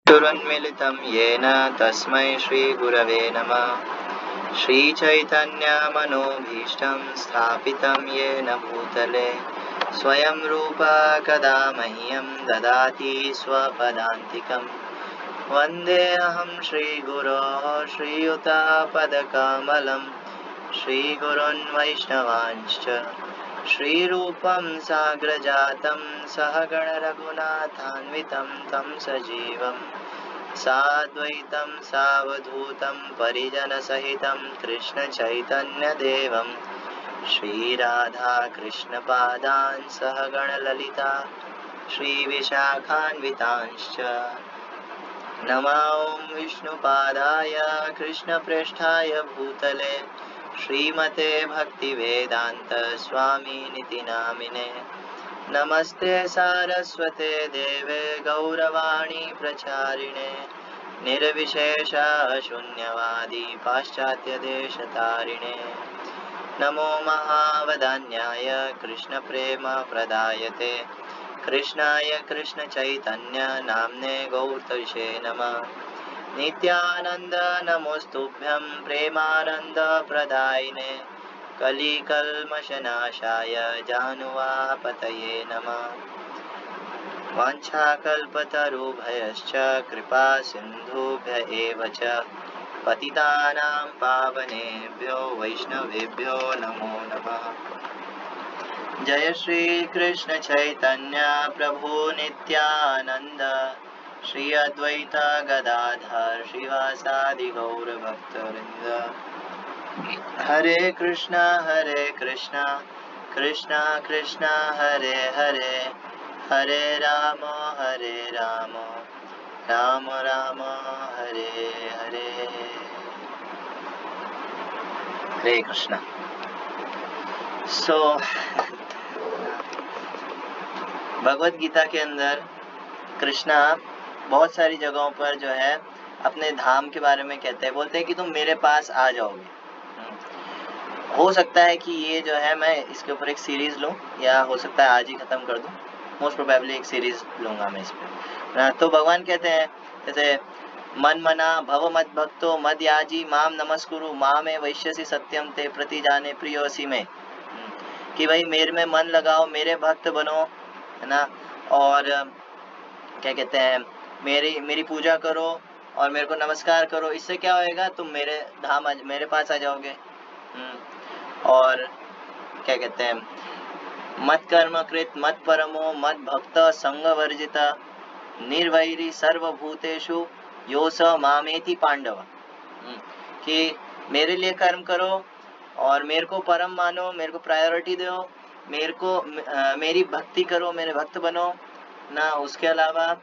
चक्षुरुन्मिलितं येन तस्मै श्रीगुरवे नमः। श्रीचैतन्यमनोभीष्टं स्थापितं येन भूतले स्वयं रूप कदा मह्यं ददाति स्वपदान्तिकं। वन्देऽहं श्रीगुरो श्रीयुतापदकमलं श्रीगुरोन् वैष्णवांश्च श्रीरूपं साग्रजातं सहगणरघुनाथान्वितं तं सजीवम् साद्वैतं सावधूतं परिजनसहितं कृष्णचैतन्यदेवं श्रीराधाकृष्णपादान् सहगणललिता श्रीविशाखान्वितांश्च नमो विष्णुपादाय कृष्णप्रेष्ठाय भूतले श्रीमते भक्तिवेदान्त स्वामिनिति नामिने नमस्ते सारस्वते देवे गौरवाणी प्रचारिणे निर्विशेष शून्यवादी पाश्चात्यदेशतारिणे नमो महावदान्याय कृष्णप्रेमप्रदायते कृष्णाय कृष्णचैतन्य नाम्ने गौरतये नमः। नित्यानन्द नमोस्तुभ्यं प्रेमानन्द प्रदायिने कलिकल्मषनाशाय जानुवापतये नमः। वाञ्छाकल्पतरुभयश्च कृपा सिन्धुभ्य एव च पतितानां पावनेभ्यो वैष्णवेभ्यो नमो नमः। जय श्री कृष्ण चैतन्य प्रभु नित्यानंद श्री अद्वैत गदाधर श्रीवासादि गौर भक्तवृंद। हरे कृष्णा कृष्णा कृष्णा हरे हरे हरे राम राम राम हरे हरे। हरे कृष्णा। भगवत गीता के अंदर कृष्णा बहुत सारी जगहों पर जो है अपने धाम के बारे में कहते हैं, बोलते हैं कि तुम मेरे पास आ जाओगे। हो सकता है कि ये जो है मैं इसके ऊपर एक सीरीज लूं, या हो सकता है आज ही खत्म कर दूं। मोस्ट प्रोबेबली एक सीरीज लूंगा मैं इस पे। तो भगवान कहते हैं जैसे मन मना भव मद भक्तो मद याजी माम नमस्कुरु मामे वैश्यसी सत्यम ते प्रति जाने प्रियोसी में, कि भाई मेरे में मन लगाओ, मेरे भक्त बनो, है ना। और क्या कहते हैं, मेरी पूजा करो और मेरे को नमस्कार करो। इससे क्या होएगा, तुम मेरे धाम मेरे पास आ जाओगे। और क्या कहते हैं, मत कर्म कृत मत परमो मत भक्त संग वर्जित निर्वैरी सर्वभूतेषु यो स मामेति पांडव, कि मेरे लिए कर्म करो और मेरे को परम मानो, मेरे को प्रायोरिटी दो, मेरे को मेरी भक्ति करो, मेरे भक्त बनो ना। उसके अलावा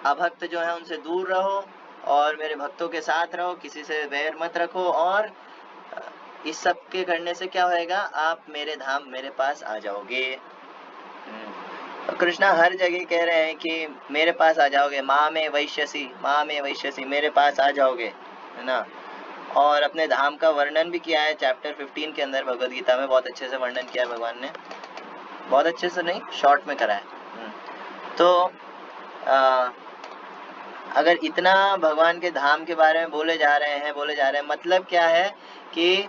अभक्त जो है उनसे दूर रहो और मेरे भक्तों के साथ रहो, किसी से वैर मत रखो। और इस सब के करने से क्या होएगा, आप मेरे धाम मेरे पास आ जाओगे। तो कृष्णा हर जगह कह रहे हैं कि मेरे पास आ जाओगे, माँ में वैश्यसी मेरे पास आ जाओगे, है ना। और अपने धाम का वर्णन भी किया है चैप्टर 15 के अंदर भगवद गीता में, बहुत अच्छे से वर्णन किया है भगवान ने, बहुत अच्छे से नहीं, शॉर्ट में करा है। तो अगर इतना भगवान के धाम के बारे में बोले जा रहे हैं, मतलब क्या है कि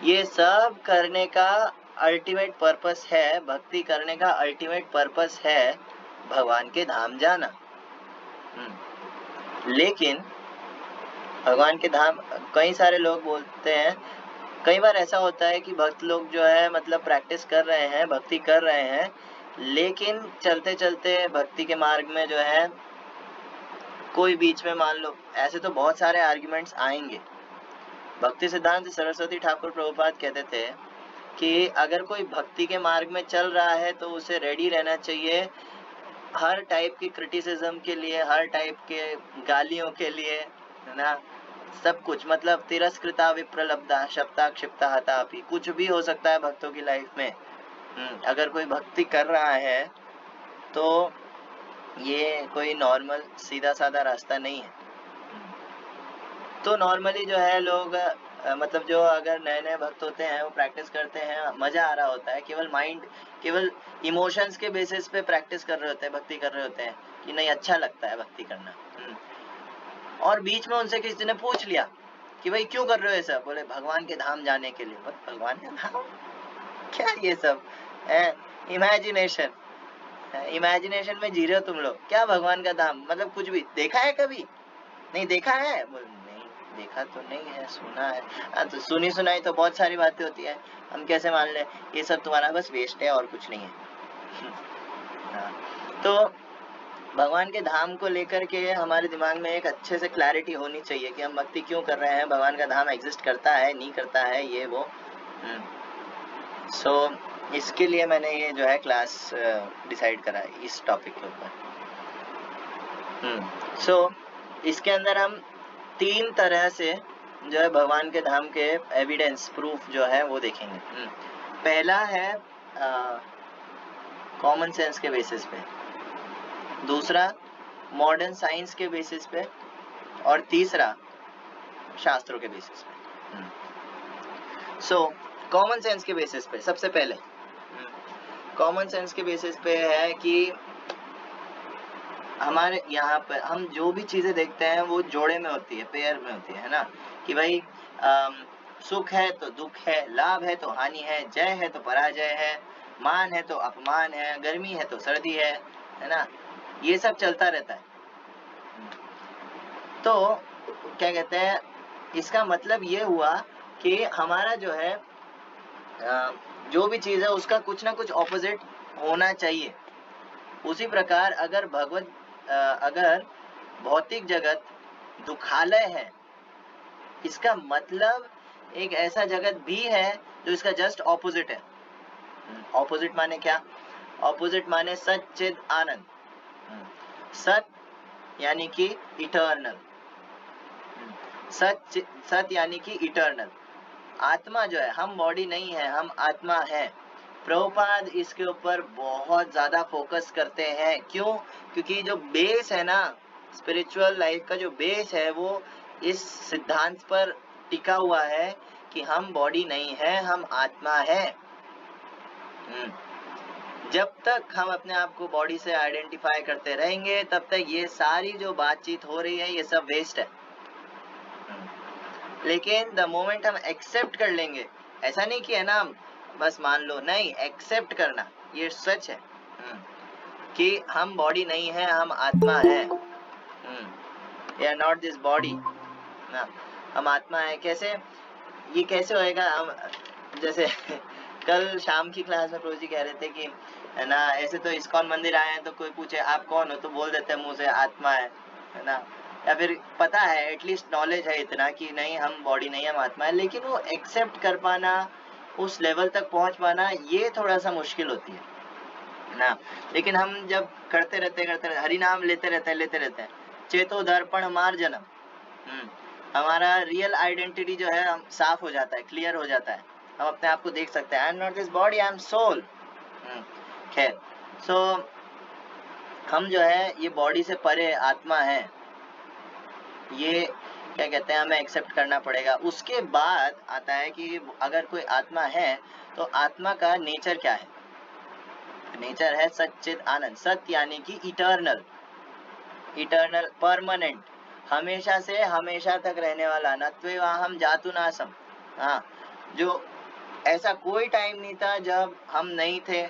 ये सब करने का अल्टीमेट पर्पस है, भक्ति करने का अल्टीमेट पर्पस है भगवान के धाम जाना। लेकिन भगवान के धाम, कई सारे लोग बोलते हैं, कई बार ऐसा होता है कि भक्त लोग जो है मतलब प्रैक्टिस कर रहे हैं, भक्ति कर रहे हैं, लेकिन चलते चलते भक्ति के मार्ग में जो है कोई बीच में, मान लो, ऐसे तो बहुत सारे आर्ग्यूमेंट्स आएंगे। भक्ति सिद्धांत सरस्वती ठाकुर प्रभुपाद कहते थे कि अगर कोई भक्ति के मार्ग में चल रहा है तो उसे रेडी रहना चाहिए हर टाइप की क्रिटिसिज्म के लिए, हर टाइप के गालियों के लिए, है ना। सब कुछ, मतलब तिरस्कृता विप्रलब्धा शब्दा क्षिप्ता हतापि, कुछ भी हो सकता है भक्तों की लाइफ में। अगर कोई भक्ति कर रहा है तो ये कोई नॉर्मल सीधा साधा रास्ता नहीं है। तो नॉर्मली जो है लोग मतलब जो अगर नए नए भक्त होते हैं वो प्रैक्टिस करते हैं, मजा आ रहा होता है, केवल माइंड, केवल इमोशंस के बेसिस पे प्रैक्टिस कर रहे होते हैं, भक्ति कर रहे होते हैं कि नहीं अच्छा लगता है भक्ति करना। और बीच में उनसे किसी ने पूछ लिया कि भाई क्यों कर रहे हो ये सब, बोले भगवान के धाम जाने के लिए। भगवान के धाम, क्या ये सब है? इमेजिनेशन, इमेजिनेशन में जी रहे हो तुम लोग, क्या भगवान का धाम, मतलब कुछ भी देखा है कभी? नहीं देखा है? बोले नहीं देखा तो नहीं है, सुना है। हाँ तो सुनी सुनाई तो बहुत सारी बातें होती है, हम कैसे मान लें? ये सब तुम्हारा बस वेस्ट है और कुछ नहीं है। हाँ, तो भगवान के धाम को लेकर के हमारे दिमाग में एक अच्छे से क्लैरिटी होनी चाहिए कि हम भक्ति क्यों कर रहे हैं, भगवान का धाम एग्जिस्ट करता है नहीं करता है, ये वो। सो इसके लिए मैंने ये जो है क्लास डिसाइड करा इस टॉपिक के ऊपर। सो इसके अंदर हम 3 तरह से जो है भगवान के धाम के एविडेंस, प्रूफ जो है वो देखेंगे। पहला है कॉमन सेंस के बेसिस पे, दूसरा मॉडर्न साइंस के बेसिस पे, और तीसरा शास्त्रों के बेसिस पे। सो कॉमन सेंस के बेसिस पे सबसे पहले, कॉमन सेंस के बेसिस पे है कि हमारे यहाँ पर हम जो भी चीजें देखते हैं वो जोड़े में होती है, पेयर में होती है ना, कि भाई सुख है तो दुख है, लाभ है तो हानि है, जय है तो पराजय है, मान है तो अपमान है, गर्मी है तो सर्दी है ना, ये सब चलता रहता है। तो क्या कहते हैं, इसका मतलब ये हुआ कि हमारा जो है जो भी चीज है उसका कुछ ना कुछ ऑपोजिट होना चाहिए। उसी प्रकार अगर अगर भौतिक जगत दुखालय है, इसका मतलब एक ऐसा जगत भी है जो इसका जस्ट ऑपोजिट है। ऑपोजिट माने क्या? ऑपोजिट माने सच्चिद आनंद। सत यानी कि इटर्नल, सत यानी कि इटर्नल। आत्मा जो है, हम बॉडी नहीं है, हम आत्मा है। प्रभुपाद इसके ऊपर बहुत ज्यादा फोकस करते हैं। क्यों? क्योंकि जो बेस है ना, स्पिरिचुअल लाइफ का जो बेस है वो इस सिद्धांत पर टिका हुआ है कि हम बॉडी नहीं है, हम आत्मा है। जब तक हम अपने आप को बॉडी से आइडेंटिफाई करते रहेंगे तब तक ये सारी जो बातचीत हो रही है ये सब वेस्ट है। लेकिन द मोमेंट हम एक्सेप्ट कर लेंगे, ऐसा नहीं कि है ना बस मान लो, नहीं, एक्सेप्ट करना, ये सच है कि हम बॉडी नहीं है, हम आत्मा है। We are not this body ना, हम आत्मा है। कैसे ये कैसे होएगा? हम जैसे कल शाम की क्लास में प्रभु जी कह रहे थे कि है ना, ऐसे तो इस्कॉन मंदिर आए हैं तो कोई पूछे आप कौन हो तो बोल देते हैं मुंह से आत्मा है ना, या फिर पता है एटलीस्ट नॉलेज है इतना कि नहीं हम बॉडी नहीं, हम आत्मा है। लेकिन वो एक्सेप्ट कर पाना, उस लेवल तक पहुंच पाना, ये थोड़ा सा मुश्किल होती है ना। लेकिन हम जब करते रहते हरि नाम लेते रहते हैं, चेतो दर्पण मार्जनम, हमारा रियल आइडेंटिटी जो है हम साफ हो जाता है, क्लियर हो जाता है, हम अपने आप को देख सकते हैं। I am not this body, I am soul. खैर, सो हम जो है ये बॉडी से परे आत्मा है, ये क्या कहते हैं हमें एक्सेप्ट करना पड़ेगा। उसके बाद आता है कि अगर कोई आत्मा है तो आत्मा का नेचर क्या है? नेचर है सच्चिद आनंद। सत्य यानी कि इटर्नल, इटर्नल, परमानेंट, हमेशा से हमेशा तक रहने वाला। नत्वेवाहम जातुनासम, हाँ, जो ऐसा कोई टाइम नहीं था जब हम नहीं थे,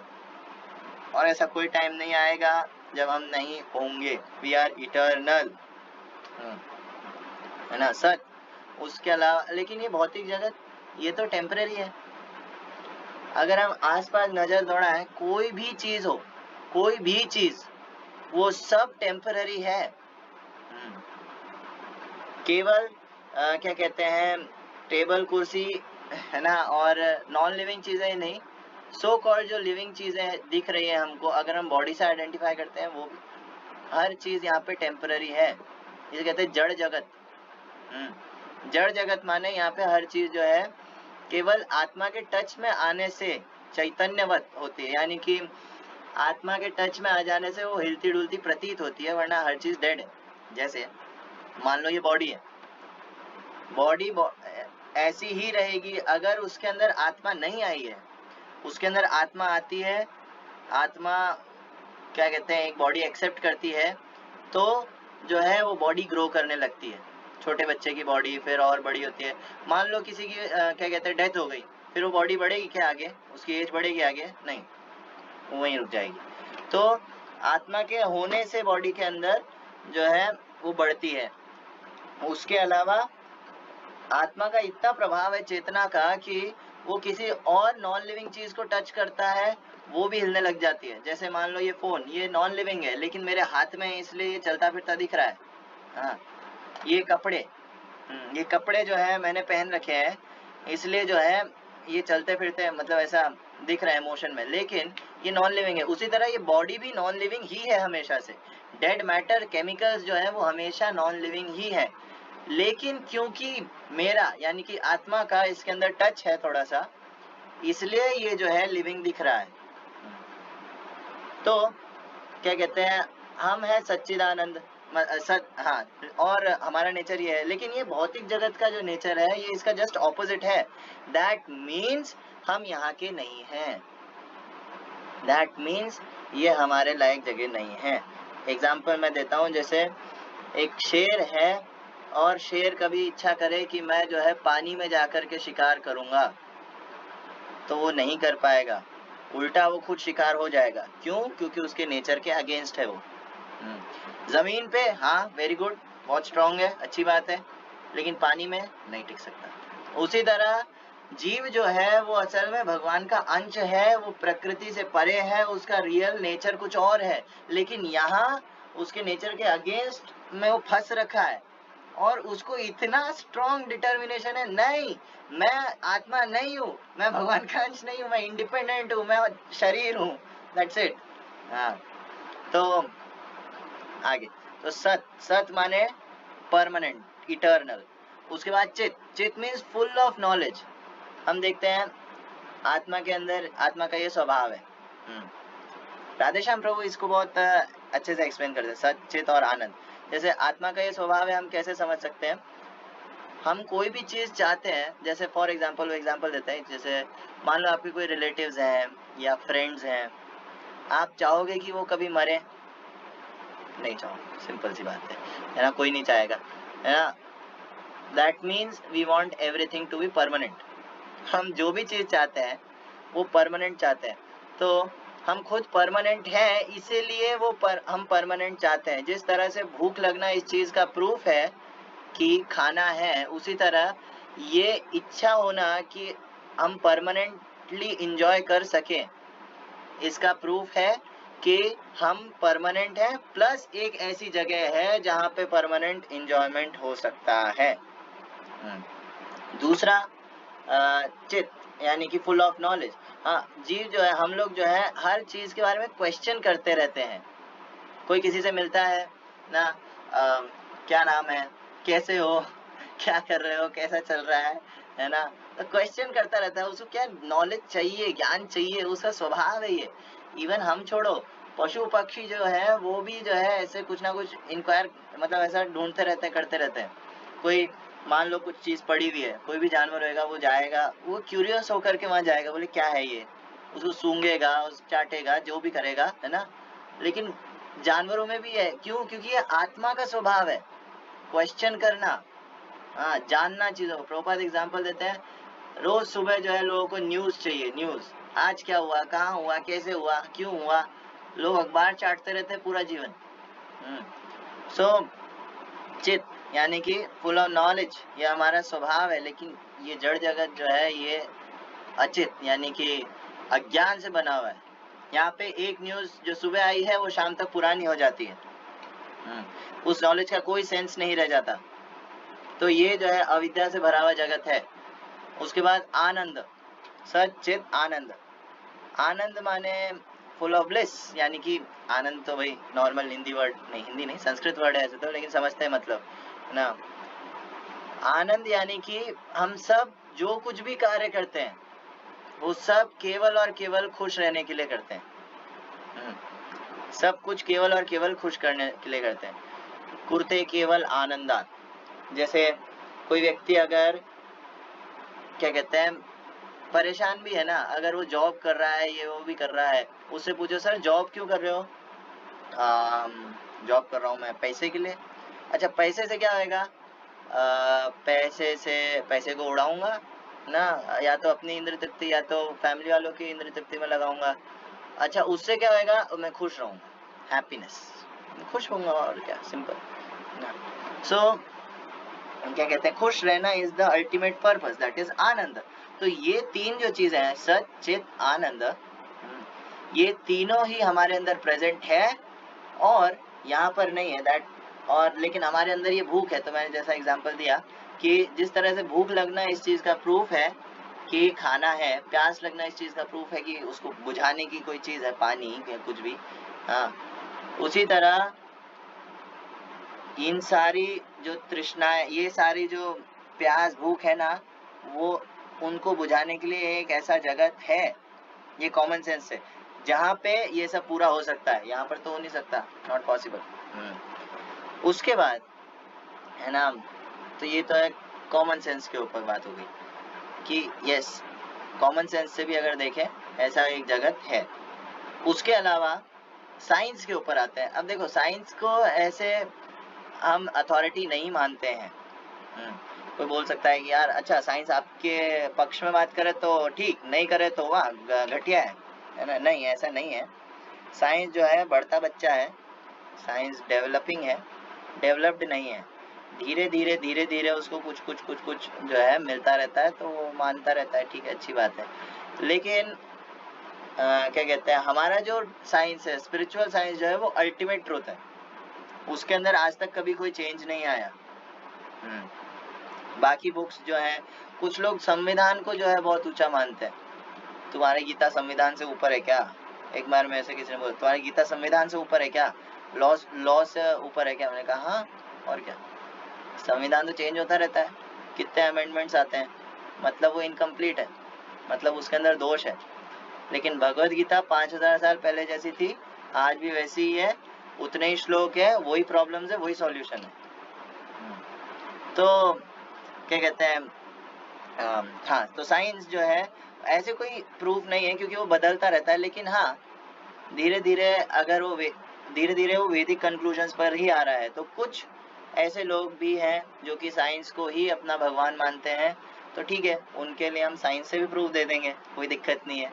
और ऐसा कोई टाइम नहीं आएगा जब हम नहीं होंगे। वी आर इटर्नल, है ना, सच। उसके अलावा लेकिन ये भौतिक जगत ये तो टेम्पररी है। अगर हम आसपास नजर दौड़ाएं, कोई भी चीज हो, कोई भी चीज, वो सब टेम्पररी है। केवल क्या कहते हैं, टेबल कुर्सी है ना, और नॉन लिविंग चीजें ही नहीं, सो कॉल्ड जो लिविंग चीजें दिख रही है हमको, अगर हम बॉडी से आइडेंटिफाई करते हैं, वो भी हर चीज यहाँ पे टेम्पररी है। इसे कहते हैं जड़ जगत। जड़ जगत माने यहाँ पे हर चीज जो है केवल आत्मा के टच में आने से चैतन्यवत होती है, यानी कि आत्मा के टच में आ जाने से वो हिलती डुलती प्रतीत होती है, वरना हर चीज डेड है। जैसे मान लो ये बॉडी है, बॉडी ऐसी ही रहेगी अगर उसके अंदर आत्मा नहीं आई है। उसके अंदर आत्मा आती है, आत्मा क्या कहते हैं, एक बॉडी एक्सेप्ट करती है, तो जो है वो बॉडी ग्रो करने लगती है। छोटे बच्चे की बॉडी फिर और बड़ी होती है। मान लो किसी की क्या कहते हैं डेथ हो गई, फिर वो बॉडी बढ़ेगी क्या आगे? उसकी एज बढ़ेगी आगे? नहीं, वो वहीं रुक जाएगी। तो आत्मा के होने से बॉडी के अंदर जो है वो बढ़ती है। उसके अलावा आत्मा का इतना प्रभाव है चेतना का कि वो किसी और नॉन लिविंग चीज को टच करता है, वो भी हिलने लग जाती है। जैसे मान लो ये फोन, ये नॉन लिविंग है लेकिन मेरे हाथ में है इसलिए ये चलता फिरता दिख रहा है। हाँ, ये कपड़े जो है मैंने पहन रखे हैं इसलिए जो है ये चलते फिरते मतलब ऐसा दिख रहा है मोशन में, लेकिन ये नॉन लिविंग है। उसी तरह ये बॉडी भी नॉन लिविंग ही है हमेशा से। डेड मैटर केमिकल्स जो है वो हमेशा नॉन लिविंग ही है, लेकिन क्योंकि मेरा यानी कि आत्मा का इसके अंदर टच है थोड़ा सा, इसलिए ये जो है लिविंग दिख रहा है। तो क्या कहते हैं, हम है सच्चिदानंद हाँ, और हमारा नेचर ये है। लेकिन ये भौतिक जगत का जो नेचर है ये इसका जस्ट ऑपोजिट है। दैट मीन्स हम यहाँ के नहीं हैं, दैट मीन्स ये हमारे लायक जगह नहीं है। एग्जाम्पल मैं देता हूँ, जैसे एक शेर है और शेर कभी इच्छा करे कि मैं जो है पानी में जाकर के शिकार करूंगा, तो वो नहीं कर पाएगा, उल्टा वो खुद शिकार हो जाएगा। क्यों? क्योंकि उसके नेचर के अगेंस्ट है वो। जमीन पे हाँ वेरी गुड, बहुत स्ट्रांग है, अच्छी बात है, लेकिन पानी में नहीं टिक सकता। उसी तरह जीव जो है वो असल में भगवान का अंश है, वो प्रकृति से परे है, उसका रियल नेचर कुछ और है, लेकिन यहाँ उसके नेचर के अगेंस्ट में वो फंस रखा है और उसको इतना स्ट्रॉन्ग डिटर्मिनेशन है, नहीं मैं आत्मा नहीं हूँ, मैं भगवान का अंश नहीं हूँ, मैं इंडिपेंडेंट हूँ, मैं शरीर हूँ, दैट्स इट। हाँ, तो आगे तो सत माने परमानेंट, इटर्नल। उसके बाद चित मीन्स फुल ऑफ नॉलेज। हम देखते हैं आत्मा के अंदर, आत्मा का ये स्वभाव है। राधेश्याम प्रभु इसको बहुत अच्छे से एक्सप्लेन करते हैं, सत, चित और आनंद। जैसे आत्मा का ये स्वभाव है, हम कैसे समझ सकते हैं? हम कोई भी चीज चाहते हैं, जैसे फॉर एग्जाम्पल देते हैं, जैसे मान लो आपके कोई रिलेटिव्स हैं या फ्रेंड्स हैं, आप चाहोगे कि वो कभी मरे? नहीं चाहो, सिंपल सी बात है ना, कोई नहीं चाहेगा, है ना। That means we want everything to be permanent. हम जो भी चीज चाहते हैं वो परमानेंट चाहते हैं, तो हम खुद परमानेंट हैं, इसीलिए हम परमानेंट चाहते हैं। जिस तरह से भूख लगना इस चीज का प्रूफ है कि खाना है, उसी तरह ये इच्छा होना कि हम परमानेंटली इंजॉय कर सकें, इसका प्रूफ है कि हम परमानेंट हैं, प्लस एक ऐसी जगह है जहाँ पे परमानेंट इंजॉयमेंट हो सकता है। दूसरा चित यानी कि फुल ऑफ नॉलेज। हाँ, जीव जो है, हम लोग जो है हर चीज के बारे में क्वेश्चन करते रहते हैं। कोई किसी से मिलता है ना, क्या नाम है, कैसे हो, क्या कर रहे हो, कैसा चल रहा है ना, तो क्वेश्चन करता रहता है। उसको क्या नॉलेज चाहिए, ज्ञान चाहिए, उसका स्वभाव है ये। इवन हम छोड़ो, पशु पक्षी जो है वो भी जो है ऐसे कुछ ना कुछ इंक्वायर, मतलब ऐसा ढूंढते रहते हैं, करते रहते हैं। कोई मान लो कुछ चीज पड़ी हुई है, कोई भी जानवर होगा वो जाएगा, वो क्यूरियस होकर के वहां जाएगा, बोले क्या है ये, उसको सूंघेगा, चाटेगा, जो भी करेगा, है ना। लेकिन जानवरों में भी है, क्यों? क्योंकि ये आत्मा का स्वभाव है, क्वेश्चन करना, हाँ, जानना चीजों को। प्रभुपाद एग्जाम्पल देते हैं, रोज सुबह जो है लोगों को न्यूज चाहिए, न्यूज, आज क्या हुआ, कहाँ हुआ, कैसे हुआ, क्यों हुआ। लोग अखबार चाटते रहते हैं पूरा जीवन। सो चित यानी कि फुल ऑफ नॉलेज, ये हमारा स्वभाव है। लेकिन ये जड़ जगत जो है ये अचित यानी कि अज्ञान से बना हुआ है। यहाँ पे एक न्यूज जो सुबह आई है वो शाम तक पुरानी हो जाती है, उस नॉलेज का कोई सेंस नहीं रह जाता। तो ये जो है अविद्या से भरा हुआ जगत है। उसके बाद आनंद, सच्चित आनंद। आनंद माने फुल ऑफ ब्लिस, यानी कि आनंद तो भाई नॉर्मल हिंदी वर्ड नहीं, हिंदी नहीं संस्कृत वर्ड है ऐसे तो, लेकिन समझते हैं मतलब ना। आनंद यानी कि हम सब जो कुछ भी कार्य करते हैं वो सब केवल और केवल खुश रहने के लिए करते हैं। सब कुछ केवल और केवल खुश करने के लिए करते हैं। कुरते केवल आनंदात। जैसे कोई व्यक्ति अगर क्या कहते हैं, परेशान भी है ना। अगर वो जॉब कर रहा है, ये वो भी कर रहा है, उससे पूछो सर जॉब क्यों कर रहे हो? जॉब कर रहा हूँ मैं पैसे के लिए। अच्छा, पैसे से क्या होएगा? पैसे को उड़ाऊंगा ना, या तो अपनी इंद्र तृप्ति या तो फैमिली वालों की इंद्र तृप्ति में लगाऊंगा। अच्छा, उससे क्या होएगा? मैं खुश रहूंगा, हैप्पीनेस, खुश होऊंगा, और क्या, सिंपल ना। सो क्या कहते हैं, खुश रहना is the ultimate purpose, that is आनंद। तो ये तीन जो चीजें हैं, सच चित आनंद, ये तीनों ही हमारे अंदर प्रेजेंट है और यहाँ पर नहीं है दैट। और लेकिन हमारे अंदर ये भूख है। तो मैंने जैसा एग्जांपल दिया कि जिस तरह से भूख लगना इस चीज का प्रूफ है कि खाना है, प्यास लगना इस चीज का प्रूफ है कि उसको बुझाने की कोई चीज है, पानी या कुछ भी, हाँ, उसी तरह इन सारी जो तृष्णाएं, ये सारी जो प्यास भूख है ना, वो उनको बुझाने के लिए एक ऐसा जगत है, ये कॉमन सेंस है, जहाँ पे ये सब पूरा हो सकता है। यहाँ पर तो हो नहीं सकता, नॉट पॉसिबल। उसके बाद है ना, तो ये तो है कॉमन सेंस के ऊपर बात हो गई कि यस, कॉमन सेंस से भी अगर देखें ऐसा एक जगत है। उसके अलावा साइंस के ऊपर आते हैं। अब देखो, साइंस को ऐसे हम अथॉरिटी नहीं मानते हैं। कोई बोल सकता है कि यार अच्छा, साइंस आपके पक्ष में बात करे तो ठीक, नहीं करे तो वाह घटिया है ना। नहीं, ऐसा नहीं है। साइंस जो है बढ़ता बच्चा है, साइंस डेवलपिंग है, डेवलप्ड नहीं है। धीरे धीरे धीरे धीरे उसको कुछ कुछ कुछ कुछ जो है मिलता रहता है, तो वो मानता रहता है, ठीक है, अच्छी बात है। लेकिन क्या कहते हैं, हमारा जो साइंस है, स्पिरिचुअल साइंस जो है, वो अल्टीमेट ट्रूथ है। उसके अंदर आज तक कभी कोई चेंज नहीं आया। बाकी बुक्स जो है, कुछ लोग संविधान को जो है बहुत ऊंचा मानते हैं। तुम्हारी गीता संविधान से ऊपर है क्या? एक बार में ऐसे किसी ने बोला, तुम्हारी गीता संविधान से ऊपर है क्या? लॉ से ऊपर है क्या? मैंने कहा हाँ, और क्या, संविधान तो चेंज होता रहता है, कितने अमेंडमेंट्स आते हैं, मतलब वो इनकम्प्लीट है, मतलब उसके अंदर दोष है। लेकिन भगवत गीता 5000 साल पहले जैसी थी, आज भी वैसी ही है, उतने ही श्लोक है, वही प्रॉब्लम्स है, वही सॉल्यूशन है। तो क्या कहते हैं, हाँ, तो साइंस जो है ऐसे कोई प्रूफ नहीं है, क्योंकि वो बदलता रहता है। लेकिन हाँ, धीरे धीरे अगर वो धीरे धीरे वो वैदिक कंक्लूजन्स पर ही आ रहा है। तो कुछ ऐसे लोग भी हैं जो कि साइंस को ही अपना भगवान मानते हैं, तो ठीक है, उनके लिए हम साइंस से भी प्रूफ दे देंगे, कोई दिक्कत नहीं है,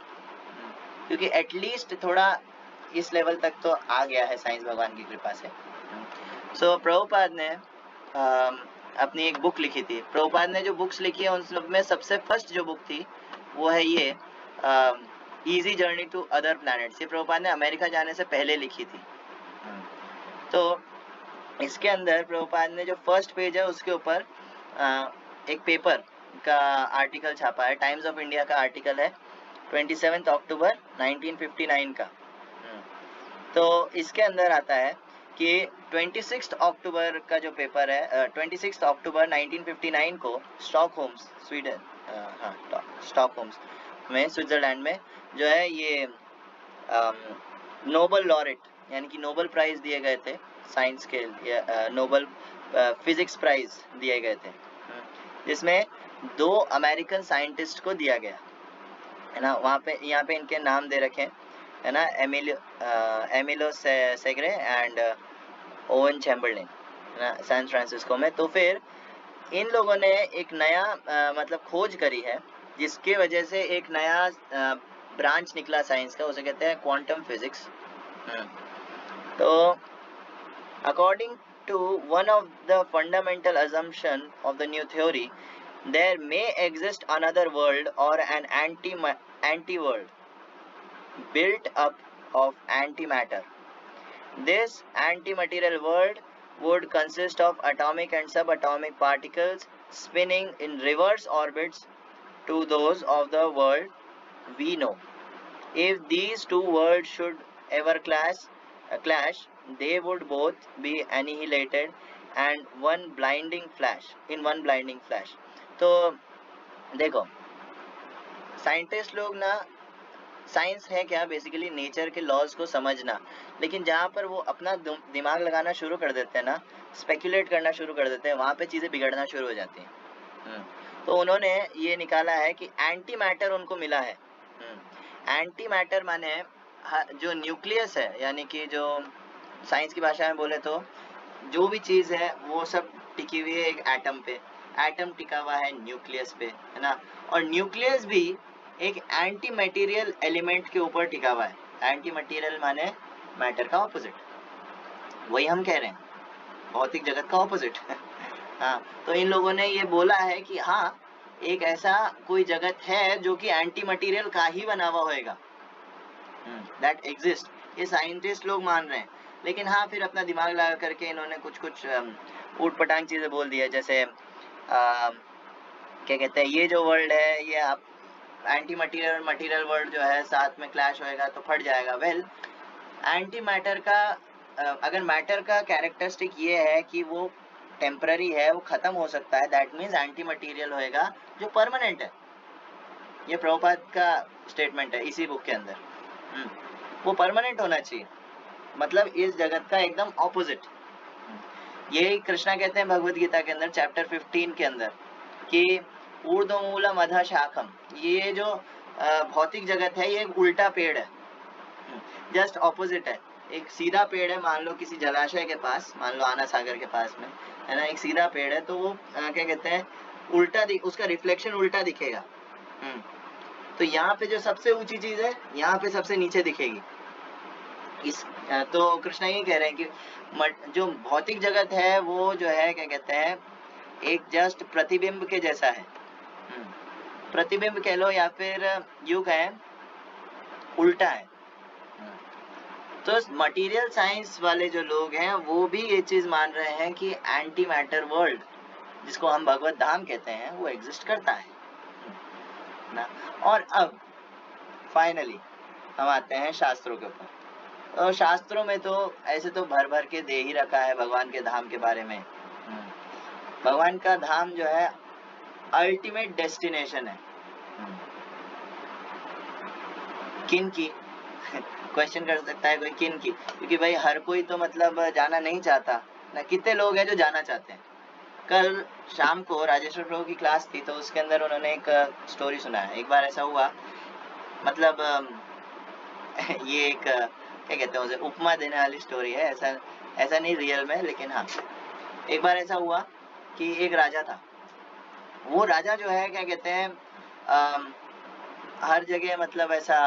क्योंकि एटलीस्ट थोड़ा इस लेवल तक तो आ गया है साइंस भगवान की कृपा से। सो प्रभुपाद ने अपनी एक बुक लिखी थी। प्रभुपाद ने जो बुक्स लिखी है उन सब में सबसे फर्स्ट जो बुक थी वो है ये easy journey to other planets. ये प्रभुपाद ने अमेरिका जाने से पहले लिखी थी। तो इसके अंदर प्रभुपाद ने जो फर्स्ट पेज है उसके ऊपर एक पेपर का आर्टिकल छापा है, टाइम्स ऑफ इंडिया का आर्टिकल है 27 अक्टूबर 1959 का। तो इसके अंदर आता है कि 26 अक्टूबर का जो पेपर है, 26 अक्टूबर 1959 को स्टॉकहोम्स, स्वीडन, हाँ, स्टॉकहोम्स में, स्विट्जरलैंड में जो है, ये नोबल लॉरेट यानी कि नोबल प्राइज दिए गए थे साइंस के, नोबल फिजिक्स प्राइज दिए गए थे, जिसमें 2 अमेरिकन साइंटिस्ट को दिया गया है ना। वहाँ पे, यहाँ पे इनके नाम दे रखे है ना, एमिलो सेग्रे एंड ओवन चैम्बरलिन, है ना, सैन फ्रांसिस्को में। तो फिर इन लोगों ने एक नया मतलब खोज करी है, जिसके वजह से एक नया ब्रांच निकला साइंस का, उसे कहते हैं क्वांटम फिजिक्स। तो according to one of the fundamental assumption of the new theory, there may exist another world or an anti-world built up of antimatter. This antimaterial world would consist of atomic and subatomic particles spinning in reverse orbits to those of the world we know. If these two worlds should ever clash, they would both be annihilated in one blinding flash. तो देखो, scientist लोग ना, science है क्या, basically nature के laws को समझना। लेकिन जहाँ पर वो अपना दिमाग लगाना शुरू कर देते हैं ना, स्पेकुलेट करना शुरू कर देते हैं, वहाँ पे चीज़ें बिगड़ना शुरू हो जाती हैं। तो उन्होंने ये निकाला है कि एंटी मैटर उनको मिला है। एंटी मैटर माने जो न्यूक्लियस है, यानी कि जो साइंस की भाषा में बोले तो जो भी चीज है वो सब टिकी हुई है एक एटम पे। एटम टिका हुआ है न्यूक्लियस पे, है ना। और न्यूक्लियस भी एक एंटी मटेरियल एलिमेंट के ऊपर टिका हुआ है। एंटी मटेरियल माने मैटर का ऑपोजिट, वही हम कह रहे हैं, भौतिक जगत का ऑपोजिट। हाँ, तो इन लोगों ने ये बोला है कि हाँ, एक ऐसा कोई जगत है जो कि एंटी मटेरियल का ही बना हुआ होएगा, दैट एग्जिस्ट। ये साइंटिस्ट लोग मान रहे हैं, लेकिन हाँ फिर अपना दिमाग लगा करके इन्होंने कुछ ऊट पटांग चीजें बोल दी है। जैसे क्या कहते हैं, ये जो वर्ल्ड है ये आप एंटी मटेरियल और मटेरियल वर्ल्ड जो है साथ में क्लैश होएगा तो फट जाएगा। वेल, एंटी मैटर का अगर मैटर का कैरेक्टरिस्टिक ये है कि वो टेम्पररी है, वो खत्म हो सकता है, दैट मीन्स एंटी मटेरियल होएगा जो परमानेंट है। ये प्रभुपाद का स्टेटमेंट है इसी बुक के अंदर। वो परमानेंट होना चाहिए, मतलब इस जगत का एकदम ऑपोजिट। यही कृष्णा कहते हैं भगवद गीता के अंदर चैप्टर 15 के अंदर कि ऊर्ध्वमूलम अधः शाखम, ये जो भौतिक जगत है ये एक उल्टा पेड़ है, जस्ट ऑपोजिट है। एक सीधा पेड़ है, मान लो किसी जलाशय के पास, मान लो आना सागर के पास में, है ना, एक सीधा पेड़ है, तो वो क्या कहते हैं उल्टा उसका रिफ्लेक्शन उल्टा दिखेगा। तो यहाँ पे जो सबसे ऊंची चीज है यहाँ पे सबसे नीचे दिखेगी। इस तो कृष्णा ये कह रहे हैं कि जो भौतिक जगत है वो जो है क्या कहते हैं एक जस्ट प्रतिबिंब के जैसा है। प्रतिबिंब कह लो या फिर यूं कहें उल्टा है। तो मटेरियल साइंस वाले जो लोग हैं वो भी ये चीज मान रहे हैं कि एंटी मैटर वर्ल्ड, जिसको हम भगवत धाम कहते हैं, वो एग्जिस्ट करता है ना। और अब फाइनली हम आते हैं शास्त्रों के ऊपर। तो शास्त्रों में तो ऐसे तो भर भर के दे ही रखा है भगवान के धाम के बारे में। भगवान का धाम जो है अल्टीमेट डेस्टिनेशन है। किन की क्वेश्चन कर सकता है कोई, किन की, क्योंकि भाई हर कोई तो मतलब जाना नहीं चाहता ना। कितने लोग हैं जो जाना चाहते हैं। कल शाम को राजेश्वर प्रभु की क्लास थी तो उसके अंदर उन्होंने एक स्टोरी सुनाया। एक बार ऐसा हुआ, मतलब ये एक क्या कहते हैं उसे उपमा देने वाली स्टोरी है, ऐसा नहीं रियल में, लेकिन हाँ एक बार ऐसा हुआ कि एक राजा था। वो राजा जो है क्या कहते हैं हर जगह मतलब ऐसा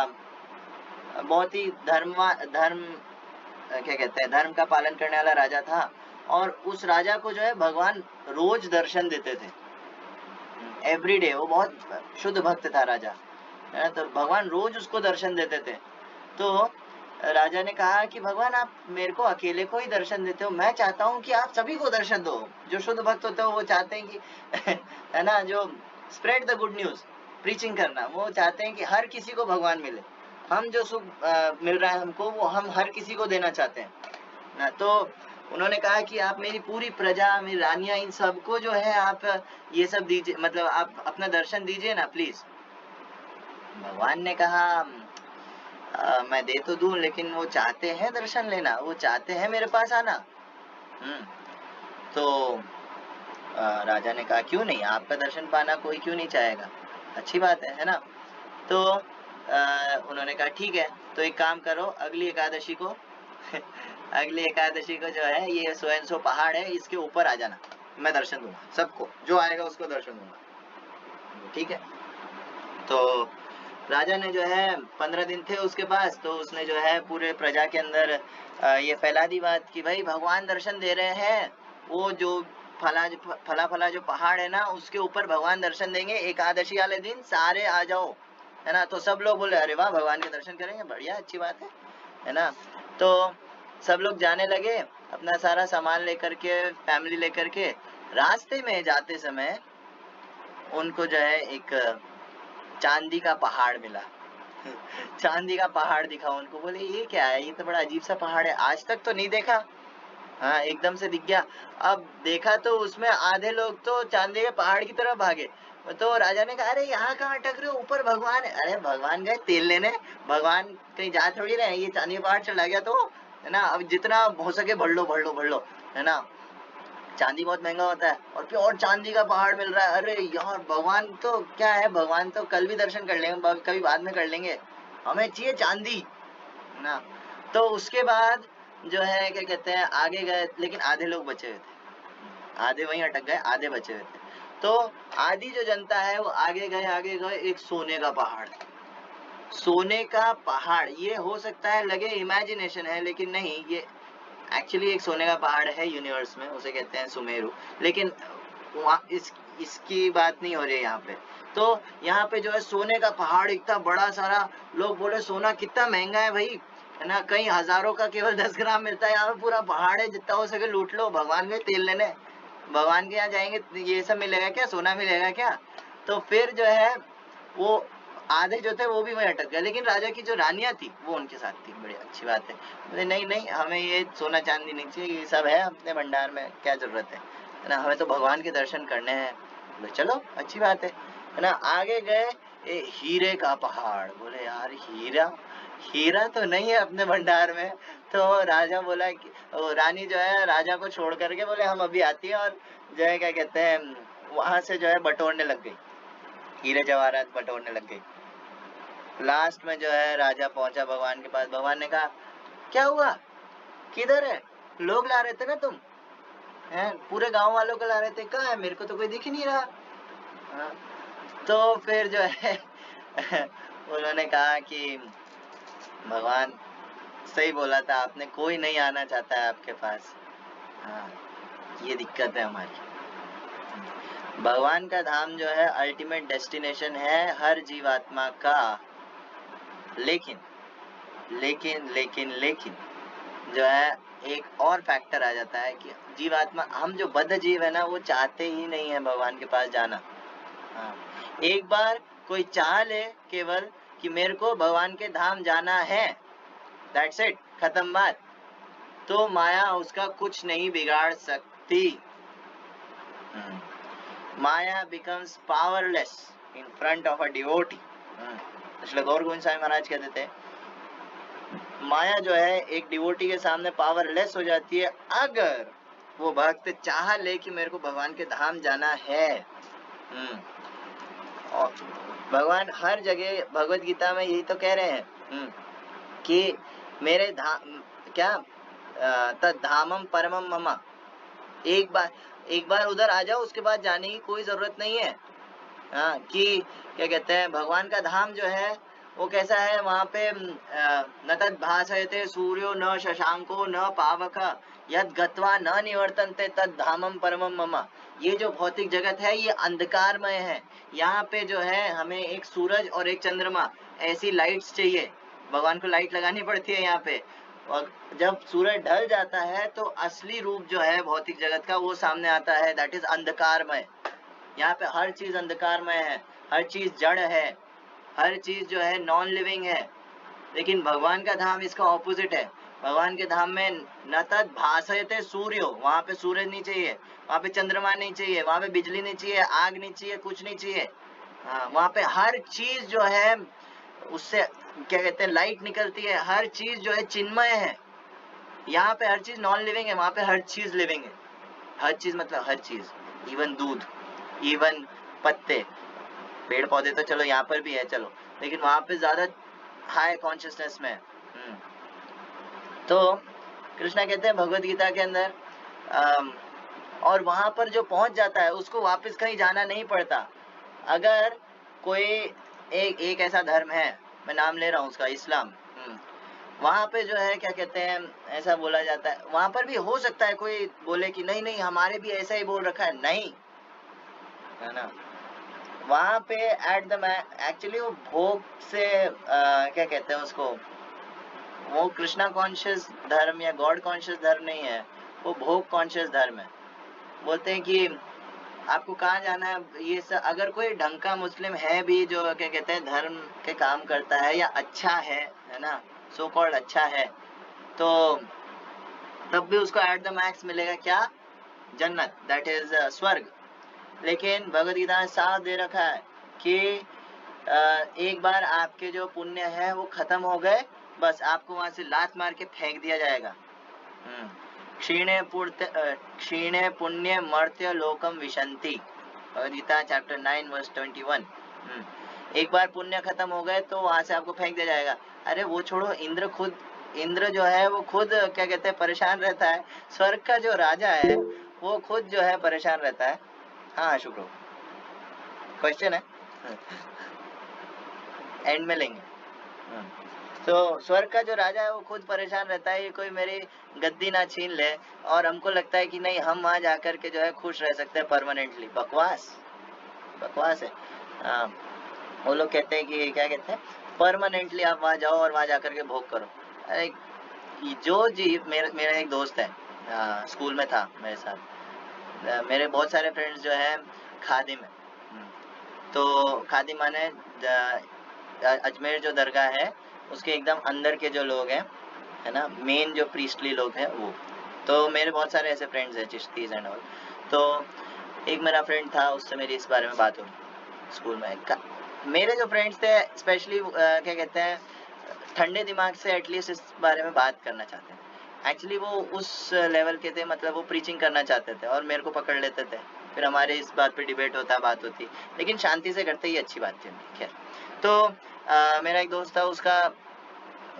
बहुत ही धर्म क्या कहते हैं धर्म का पालन करने वाला राजा था। और उस राजा को जो है भगवान रोज दर्शन देते थे, एवरीडे। वो बहुत शुद्ध भक्त था राजा, है, तो भगवान रोज उसको दर्शन देते थे। तो राजा ने कहा कि भगवान आप मेरे को अकेले को ही दर्शन देते हो, मैं चाहता हूँ कि आप सभी को दर्शन दो। जो शुद्ध भक्त होते हो वो चाहते हैं कि है ना, जो spread the good news, preaching करना, वो चाहते हैं कि हर किसी को भगवान मिले। हम जो सुख मिल रहा है हमको वो हम हर किसी को देना चाहते हैं ना। तो उन्होंने कहा कि आप मेरी पूरी प्रजा, मेरी रानियां, इन सबको जो है आप ये सब दीजिए, मतलब आप अपना दर्शन दीजिए ना प्लीज। भगवान ने कहा मैं दे तो दूं, लेकिन वो चाहते हैं दर्शन लेना, वो चाहते हैं मेरे पास आना। तो राजा ने कहा क्यों नहीं, आपका दर्शन पाना कोई क्यों नहीं चाहेगा, अच्छी बात है ना। तो उन्होंने कहा ठीक है, तो एक काम करो, अगली एकादशी को अगली एकादशी को जो है ये स्वयं सो पहाड़ है, इसके ऊपर आ जाना, मैं दर्शन दूंगा सबको, जो आएगा उसको दर्शन दूंगा। ठीक है। तो राजा ने जो है 15 दिन थे उसके पास, तो उसने जो है पूरे प्रजा के अंदर ये फैला दी बात कि भाई भगवान दर्शन दे रहे हैं, वो जो फला जो पहाड़ है ना उसके ऊपर भगवान दर्शन देंगे एकादशी वाले दिन, सारे आ जाओ, है ना। तो सब लोग बोले अरे वाह, भगवान के दर्शन करेंगे, बढ़िया, अच्छी बात है ना। तो सब लोग जाने लगे अपना सारा सामान लेकर के, फैमिली लेकर के। रास्ते में जाते समय उनको जो है एक चांदी का पहाड़ मिला। चांदी का पहाड़ दिखा उनको, बोले ये क्या है, ये तो बड़ा अजीब सा पहाड़ है, आज तक तो नहीं देखा। हाँ, एकदम से दिख गया। अब देखा तो उसमें आधे लोग तो चांदी के पहाड़ की तरफ भागे। तो राजा ने कहा अरे यहाँ कहाँ अटक रहे हो, ऊपर भगवान है। अरे भगवान गए तेल लेने, भगवान कहीं जा थोड़ी रहे, ये चांदी के पहाड़ चला गया तो, है ना। अब जितना हो सके भर लो, है ना। चांदी बहुत महंगा होता है और प्योर चांदी का पहाड़ मिल रहा है, अरे यार भगवान तो क्या है, भगवान तो कल भी दर्शन कर लेंगे, कभी बाद में कर लेंगे, हमें चाहिए चांदी ना। तो उसके बाद जो है क्या कहते हैं आगे गए, लेकिन आधे लोग बचे हुए थे, आधे वहीं अटक गए, आधे बचे हुए थे। तो आधी जो जनता है वो आगे गए एक सोने का पहाड़, सोने का पहाड़। ये हो सकता है लगे इमेजिनेशन है, लेकिन नहीं, ये एक्चुअली एक सोने का पहाड़ है यूनिवर्स में, उसे कहते हैं सुमेरु। लेकिन इसकी बात नहीं हो रही है यहाँ पे। तो यहाँ पे जो है सोने का पहाड़ इतना बड़ा सारा, लोग बोले सोना कितना महंगा है भाई, है ना, कई हजारों का केवल 10 ग्राम मिलता है, यहाँ पे पूरा पहाड़ है, जितना हो सके लूट लो, भगवान के तेल लेने, भगवान के यहाँ जाएंगे ये सब मिलेगा क्या, सोना मिलेगा क्या। तो फिर जो है वो आधे जो थे वो भी वहीं अटक गए, लेकिन राजा की जो रानियां थी वो उनके साथ थी, बड़ी अच्छी बात है। बोले नहीं नहीं, हमें ये सोना चांदी नहीं चाहिए, ये सब है अपने भंडार में, क्या जरूरत है ना, हमें तो भगवान के दर्शन करने हैं। बोले चलो अच्छी बात है ना। आगे गए हीरे का पहाड़, बोले यार हीरा, हीरा तो नहीं है अपने भंडार में। तो राजा बोला कि रानी जो है राजा को छोड़ करके बोले हम अभी आती है, और जो है क्या कहते हैं वहां से जो है बटोरने लग गई, हीरे जवाहरात बटोरने लग गई। लास्ट में जो है राजा पहुंचा भगवान के पास, भगवान ने कहा क्या हुआ, किधर है, लोग ला रहे थे ना तुम, हैं पूरे गांव वालों को ला रहे थे, कहाँ है, मेरे को तो कोई दिख ही नहीं रहा। हाँ, तो फिर जो है उन्होंने कहा कि भगवान सही बोला था आपने, कोई नहीं आना चाहता है आपके पास। हाँ, ये दिक्कत है हमारी। भगवान का धाम जो है अल्टीमेट डेस्टिनेशन है हर जीवात्मा का, लेकिन लेकिन लेकिन लेकिन जो है एक और फैक्टर आ जाता है कि जीवात्मा, हम जो बद्ध जीव है ना, वो चाहते ही नहीं है भगवान के पास जाना। हाँ, एक बार कोई चाह ले केवल कि मेरे को भगवान के धाम जाना है, दैट्स इट, खत्म बात, तो माया उसका कुछ नहीं बिगाड़ सकती। Maya becomes powerless in front of a devotee. इसलिए गौर गोविंद साहब महाराज कहते थे माया जो है एक डिवोटी के सामने पावरलेस हो जाती है अगर वो भक्त चाह ले कि मेरे को भगवान के धाम जाना है। और भगवान हर जगह भगवत गीता में यही तो कह रहे हैं कि मेरे धाम क्या तद धामम परमम मम, एक बार उधर आ जाओ, उसके बाद जाने की कोई जरूरत नहीं है। हाँ, कि क्या कहते हैं भगवान का धाम जो है वो कैसा है, वहां पे न तद भासयते सूर्यो न शशांको न पावक यद गत्वा न निवर्तन्ते तद धामम परमम मम। ये जो भौतिक जगत है ये अंधकारमय है, यहाँ पे जो है हमें एक सूरज और एक चंद्रमा ऐसी लाइट्स चाहिए, भगवान को लाइट लगानी पड़ती है यहाँ पे, और जब सूरज ढल जाता है तो असली रूप जो है भौतिक जगत का वो सामने आता है, दैट इज अंधकारमय। यहाँ पे हर चीज अंधकारमय है, हर चीज जड़ है, हर चीज जो है नॉन लिविंग है। लेकिन भगवान का धाम इसका ऑपोजिट है, भगवान के धाम में न तद भासयते सूर्यो, वहां पे सूरज नहीं चाहिए, वहां पे चंद्रमा नहीं चाहिए, वहां पे बिजली नहीं चाहिए, आग नहीं चाहिए, कुछ नहीं चाहिए। वहां पे हर चीज जो है उससे क्या कहते हैं लाइट निकलती है, हर चीज जो है चिन्मय है। यहाँ पे हर चीज नॉन लिविंग है, वहां पे हर चीज लिविंग है। हर चीज मतलब हर चीज, इवन दूध, इवन पत्ते, पेड़ पौधे तो चलो यहाँ पर भी है चलो, लेकिन वहां पे ज्यादा हाई कॉन्शियसनेस में। तो कृष्णा कहते हैं भगवत गीता के अंदर और वहां पर जो पहुंच जाता है उसको वापस कहीं जाना नहीं पड़ता। अगर कोई एक ऐसा धर्म है, मैं नाम ले रहा हूँ उसका, इस्लाम, वहां पे जो है क्या कहते हैं ऐसा बोला जाता है, वहां पर भी हो सकता है कोई बोले कि नहीं नहीं हमारे भी ऐसा ही बोल रखा है, नहीं है ना, वहां पे एट द एक्चुअली वो भोग से क्या कहते हैं उसको, वो कृष्णा कॉन्शियस धर्म या गॉड कॉन्शियस धर्म नहीं है, वो भोग कॉन्शियस धर्म है। बोलते हैं कि आपको कहाँ जाना है, ये सब अगर कोई ढंग का मुस्लिम है भी जो क्या कहते हैं धर्म के काम करता है या अच्छा है ना, सो कॉल्ड अच्छा है, तो तब भी उसको एट द मैक्स मिलेगा क्या, जन्नत, दैट इज स्वर्ग। लेकिन भगवद गीता में साफ दे रखा है कि एक बार आपके जो पुण्य है वो खत्म हो गए, बस आपको वहां से लात मार के फेंक दिया जाएगा। क्षीणे पुण्य मर्त्य लोकम विशंति। Bhagavad Gita chapter 9 verse 21। एक बार पुण्य खत्म हो गए तो वहां से आपको फेंक दिया जाएगा। अरे वो छोड़ो, इंद्र जो है वो खुद क्या कहते हैं परेशान रहता है। स्वर्ग का जो राजा है वो खुद जो है परेशान रहता है। हाँ शुक्र, क्वेश्चन है एंड में लेंगे। तो स्वर्ग का जो राजा है वो खुद परेशान रहता है, ये कोई मेरी गद्दी ना छीन ले, और हमको लगता है कि नहीं हम वहां जाकर के जो है खुश रह सकते हैं परमानेंटली। बकवास है। वो लोग कहते हैं कि क्या कहते हैं, परमानेंटली आप वहां जाओ और वहां जाकर के भोग करो। अरे जो जीव, मेरा एक दोस्त है, स्कूल में था मेरे साथ। मेरे बहुत सारे फ्रेंड्स जो है खादिम है। तो खादिम माने अजमेर जो दरगाह है उसके एकदम अंदर के जो लोग हैं, है ना, मेन जो प्रीस्टली लोग हैं वो। तो मेरे बहुत सारे ऐसे फ्रेंड्स हैं, चिश्तीज एंड ऑल। तो एक मेरा फ्रेंड था, उससे मेरी इस बारे में बात हो रही स्कूल में। मेरे जो फ्रेंड्स थे स्पेशली क्या कहते हैं, ठंडे दिमाग से एटलीस्ट इस बारे में बात करना चाहते थे। एक्चुअली वो उस लेवल के थे, मतलब वो प्रीचिंग करना चाहते थे और मेरे को पकड़ लेते थे, फिर हमारे इस बात पे डिबेट होता, बात होती, लेकिन शांति से करते ही अच्छी बात थी। खैर, तो मेरा एक दोस्त था,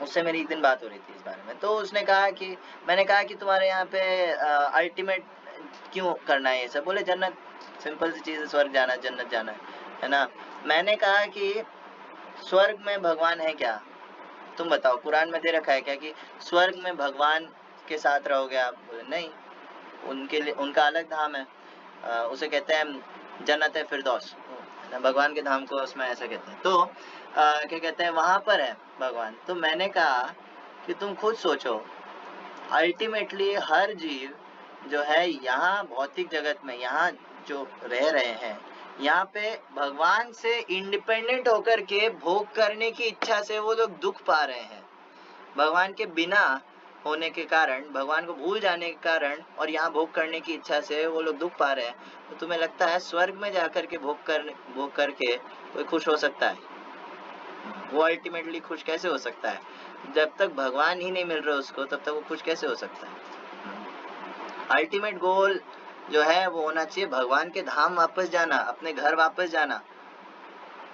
उससे मेरी एक दिन बात हो रही थी इस बारे में। तो उसने कहा कि, मैंने कहा कि तुम्हारे यहाँ पे अल्टीमेट क्यों करना है ये सब? बोले जन्नत, सिंपल सी चीज है, स्वर्ग जाना, जन्नत जाना है ना। मैंने कहा कि स्वर्ग में भगवान है क्या? तुम बताओ, कुरान में दे रखा है क्या कि स्वर्ग में भगवान के साथ रहोगे आप? बोले नहीं, उनके लिए उनका अलग धाम है, उसे कहते हैं जन्नत है फिरदौस, भगवान के धाम को उसमें ऐसा कहते हैं। तो क्या कहते हैं, वहां पर है भगवान। तो मैंने कहा कि तुम खुद सोचो, अल्टीमेटली हर जीव जो है यहाँ भौतिक जगत में, यहाँ जो रह रहे हैं, यहाँ पे भगवान से इंडिपेंडेंट होकर के भोग करने की इच्छा से वो लोग दुख पा रहे हैं। भगवान के बिना होने के कारण, भगवान को भूल जाने के कारण और यहाँ भोग करने की इच्छा से वो लोग दुख पा रहे हैं। तो तुम्हें लगता है स्वर्ग में जाकर के भोग करके कोई खुश हो सकता है? वो अल्टीमेटली खुश कैसे हो सकता है? जब तक भगवान ही नहीं मिल रहा उसको, तब तक वो खुश कैसे हो सकता है? अल्टीमेट गोल जो है वो होना चाहिए भगवान के धाम वापस जाना, अपने घर वापस जाना।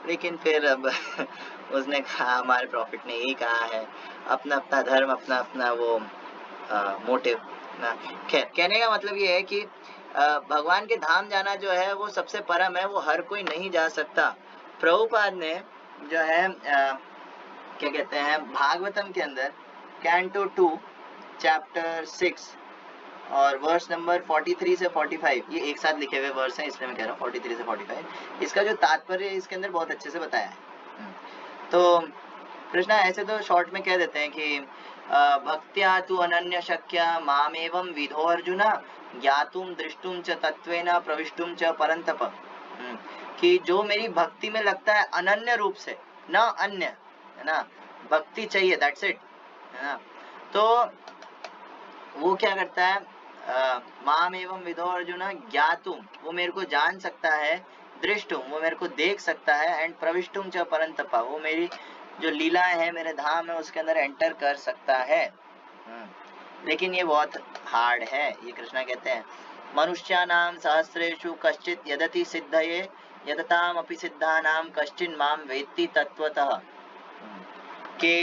लेकिन फिर अब उसने कहा, हमारे प्रॉफिट ने यही कहा है, अपना अपना धर्म, अपना अपना वो मोटिव ना। खैर, कहने का मतलब ये है कि भगवान के धाम जाना जो है वो सबसे परम है, वो हर कोई नहीं जा सकता। प्रभुपाद ने जो है क्या कहते हैं, भागवतम के अंदर कैंटो 2 चैप्टर 6 और वर्स नंबर 43 से 45, ये एक साथ लिखे हुए वर्स हैं, इसलिए मैं कह रहा हूँ 43 से 45। इसका जो तात्पर्य है इसके अंदर बहुत अच्छे से बताया है। तो कृष्णा ऐसे तो शॉर्ट में कह देते हैं कि भक्त्या तु अनन्य शक्या मामेवं विधो अर्जुन ज्ञातुम दृष्टुम च तत्वेन प्रविष्टुम च परंतप। कि जो मेरी भक्ति में लगता है अनन्य रूप से, ना अन्य, है ना, भक्ति चाहिए, दैट्स इट, है ना। तो वो क्या करता है, माम एवं विधो अर्जुन ज्ञातुम, वो मेरे को जान सकता है, दृष्टुम, वो मेरे को देख सकता है, एंड प्रविष्टुम च परंतपा, वो मेरी जो लीलाएं है, मेरे धाम है, उसके अंदर एंटर कर सकता है। लेकिन ये बहुत हार्ड है, ये कृष्णा कहते हैं। मनुष्यानाम सहस्रेषु कश्चित यदति सिद्धये यदताम अपि सिद्धानाम कश्चिन माम वेत्ति तत्वतः। के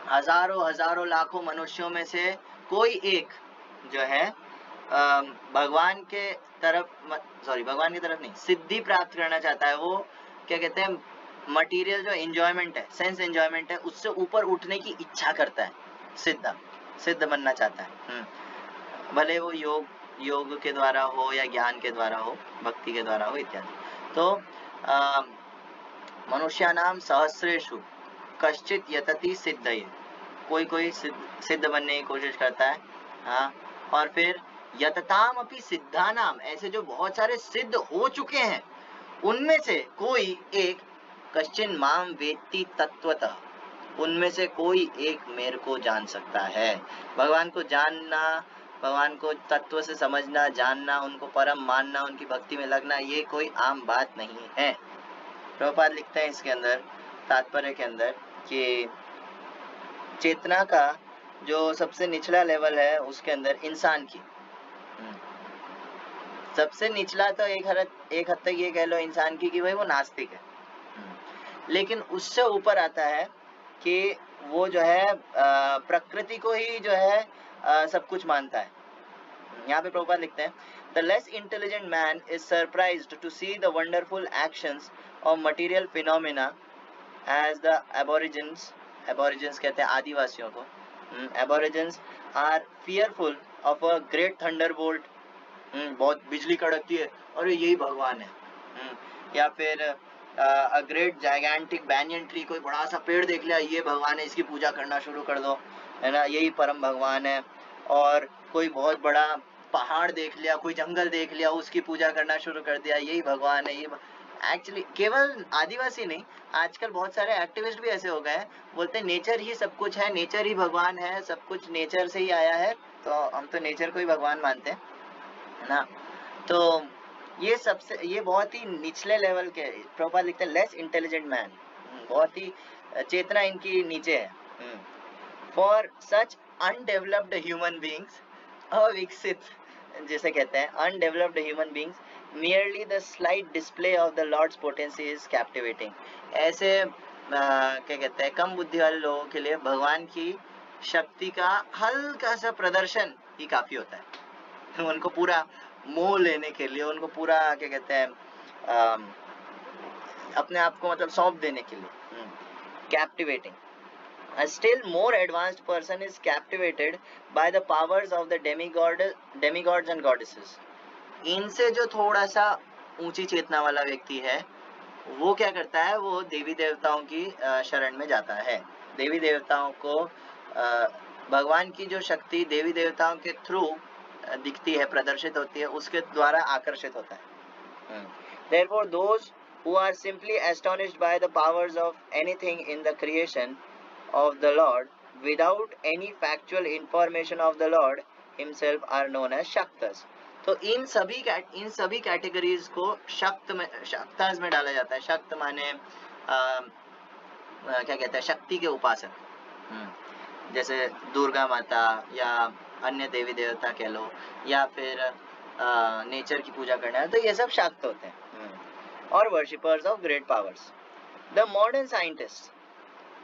हजारों लाखों मनुष्यों में से कोई एक जो है भगवान के तरफ नहीं, सिद्धि प्राप्त करना चाहता है। वो क्या कहते हैं, मटेरियल जो एंजॉयमेंट है, सेंस एंजॉयमेंट है, उससे ऊपर उठने की इच्छा करता है, सिद्ध बनना चाहता है। भले वो योग के द्वारा हो या ज्ञान के द्वारा हो, भक्ति के द्वारा हो इत्यादि। तो मनुष्यानाम सहस्रेषु कश्चित यतति सिद्धये, कोई सिद्ध बनने की कोशिश करता है। हाँ, और फिर यतताम अपि सिद्धानाम, ऐसे जो बहुत सारे सिद्ध हो चुके हैं उनमें से कोई एक कश्चिन माम वेत्ति तत्वतः, उनमें से कोई एक मेरे को जान सकता है। भगवान को जानना, भगवान को तत्व से समझना, जानना, उनको परम मानना, उनकी भक्ति में लगना, ये कोई आम बात नहीं है। प्रभुपाद लिखते हैं इसके अंदर तात्पर्य के अंदर कि चेतना का जो सबसे निचला लेवल है उसके अंदर इंसान की, सबसे निचला तो एक हद तक ये कह लो इंसान की कि भाई वो नास्तिक है, लेकिन उससे ऊपर आता है कि वो जो है प्रकृति को ही जो है सब कुछ मानता है। यहाँ पे प्रभुपाद लिखते हैं, the less intelligent man is surprised to see the wonderful actions of material phenomena as the aborigines कहते हैं आदिवासियों को, aborigines are fearful of a great thunderbolt, बहुत बिजली कड़कती है और यही भगवान है, या फिर a great gigantic banyan tree, कोई बड़ा सा पेड़ देख लिया, ये भगवान है, इसकी पूजा करना शुरू कर दो, है ना, यही परम भगवान है। और कोई बहुत बड़ा पहाड़ देख लिया, कोई जंगल देख लिया, उसकी पूजा करना शुरू कर दिया, यही भगवान है। ये एक्चुअली केवल आदिवासी नहीं, आजकल बहुत सारे एक्टिविस्ट भी ऐसे हो गए हैं, बोलते हैं नेचर ही सब कुछ है, नेचर ही भगवान है, सब कुछ नेचर से ही आया है, तो हम तो नेचर को ही भगवान मानते हैं, है ना। तो ये बहुत ही निचले लेवल के, प्रभुपाद लिखते हैं लेस इंटेलिजेंट मैन, बहुत ही चेतना इनकी नीचे है। For such undeveloped human beings, अविकसित जिसे कहते हैं undeveloped human beings, merely the slight display of the Lord's potency is captivating। ऐसे क्या कहते हैं कम बुद्धि वाले लोगों के लिए भगवान की शक्ति का हल्का सा प्रदर्शन ही काफी होता है, उनको पूरा मोह लेने के लिए, उनको पूरा क्या कहते हैं अपने आप को मतलब सौंप देने के लिए, captivating. A still more advanced person is captivated by the powers of the demigods and goddesses। इनसे जो थोड़ा सा ऊंची चेतना वाला व्यक्ति है, वो क्या करता है, वो देवी देवताओं की शरण में जाता है। देवी देवताओं को भगवान की जो शक्ति देवी देवताओं के थ्रू दिखती है, प्रदर्शित होती है, उसके द्वारा आकर्षित होता है। Therefore, those who are simply astonished by the powers of anything in the creation of the Lord without any factual information of the Lord himself are known as Shaktas। तो इन सभी कैटेगरीज को शक्तास में डाला जाता है। शक्त माने क्या कहते हैं शक्ति के उपासक, जैसे दुर्गा माता या अन्य देवी देवता कह लो, या फिर नेचर की पूजा करना है, तो ये सब शक्त होते हैं, और worshippers of great powers. The modern scientist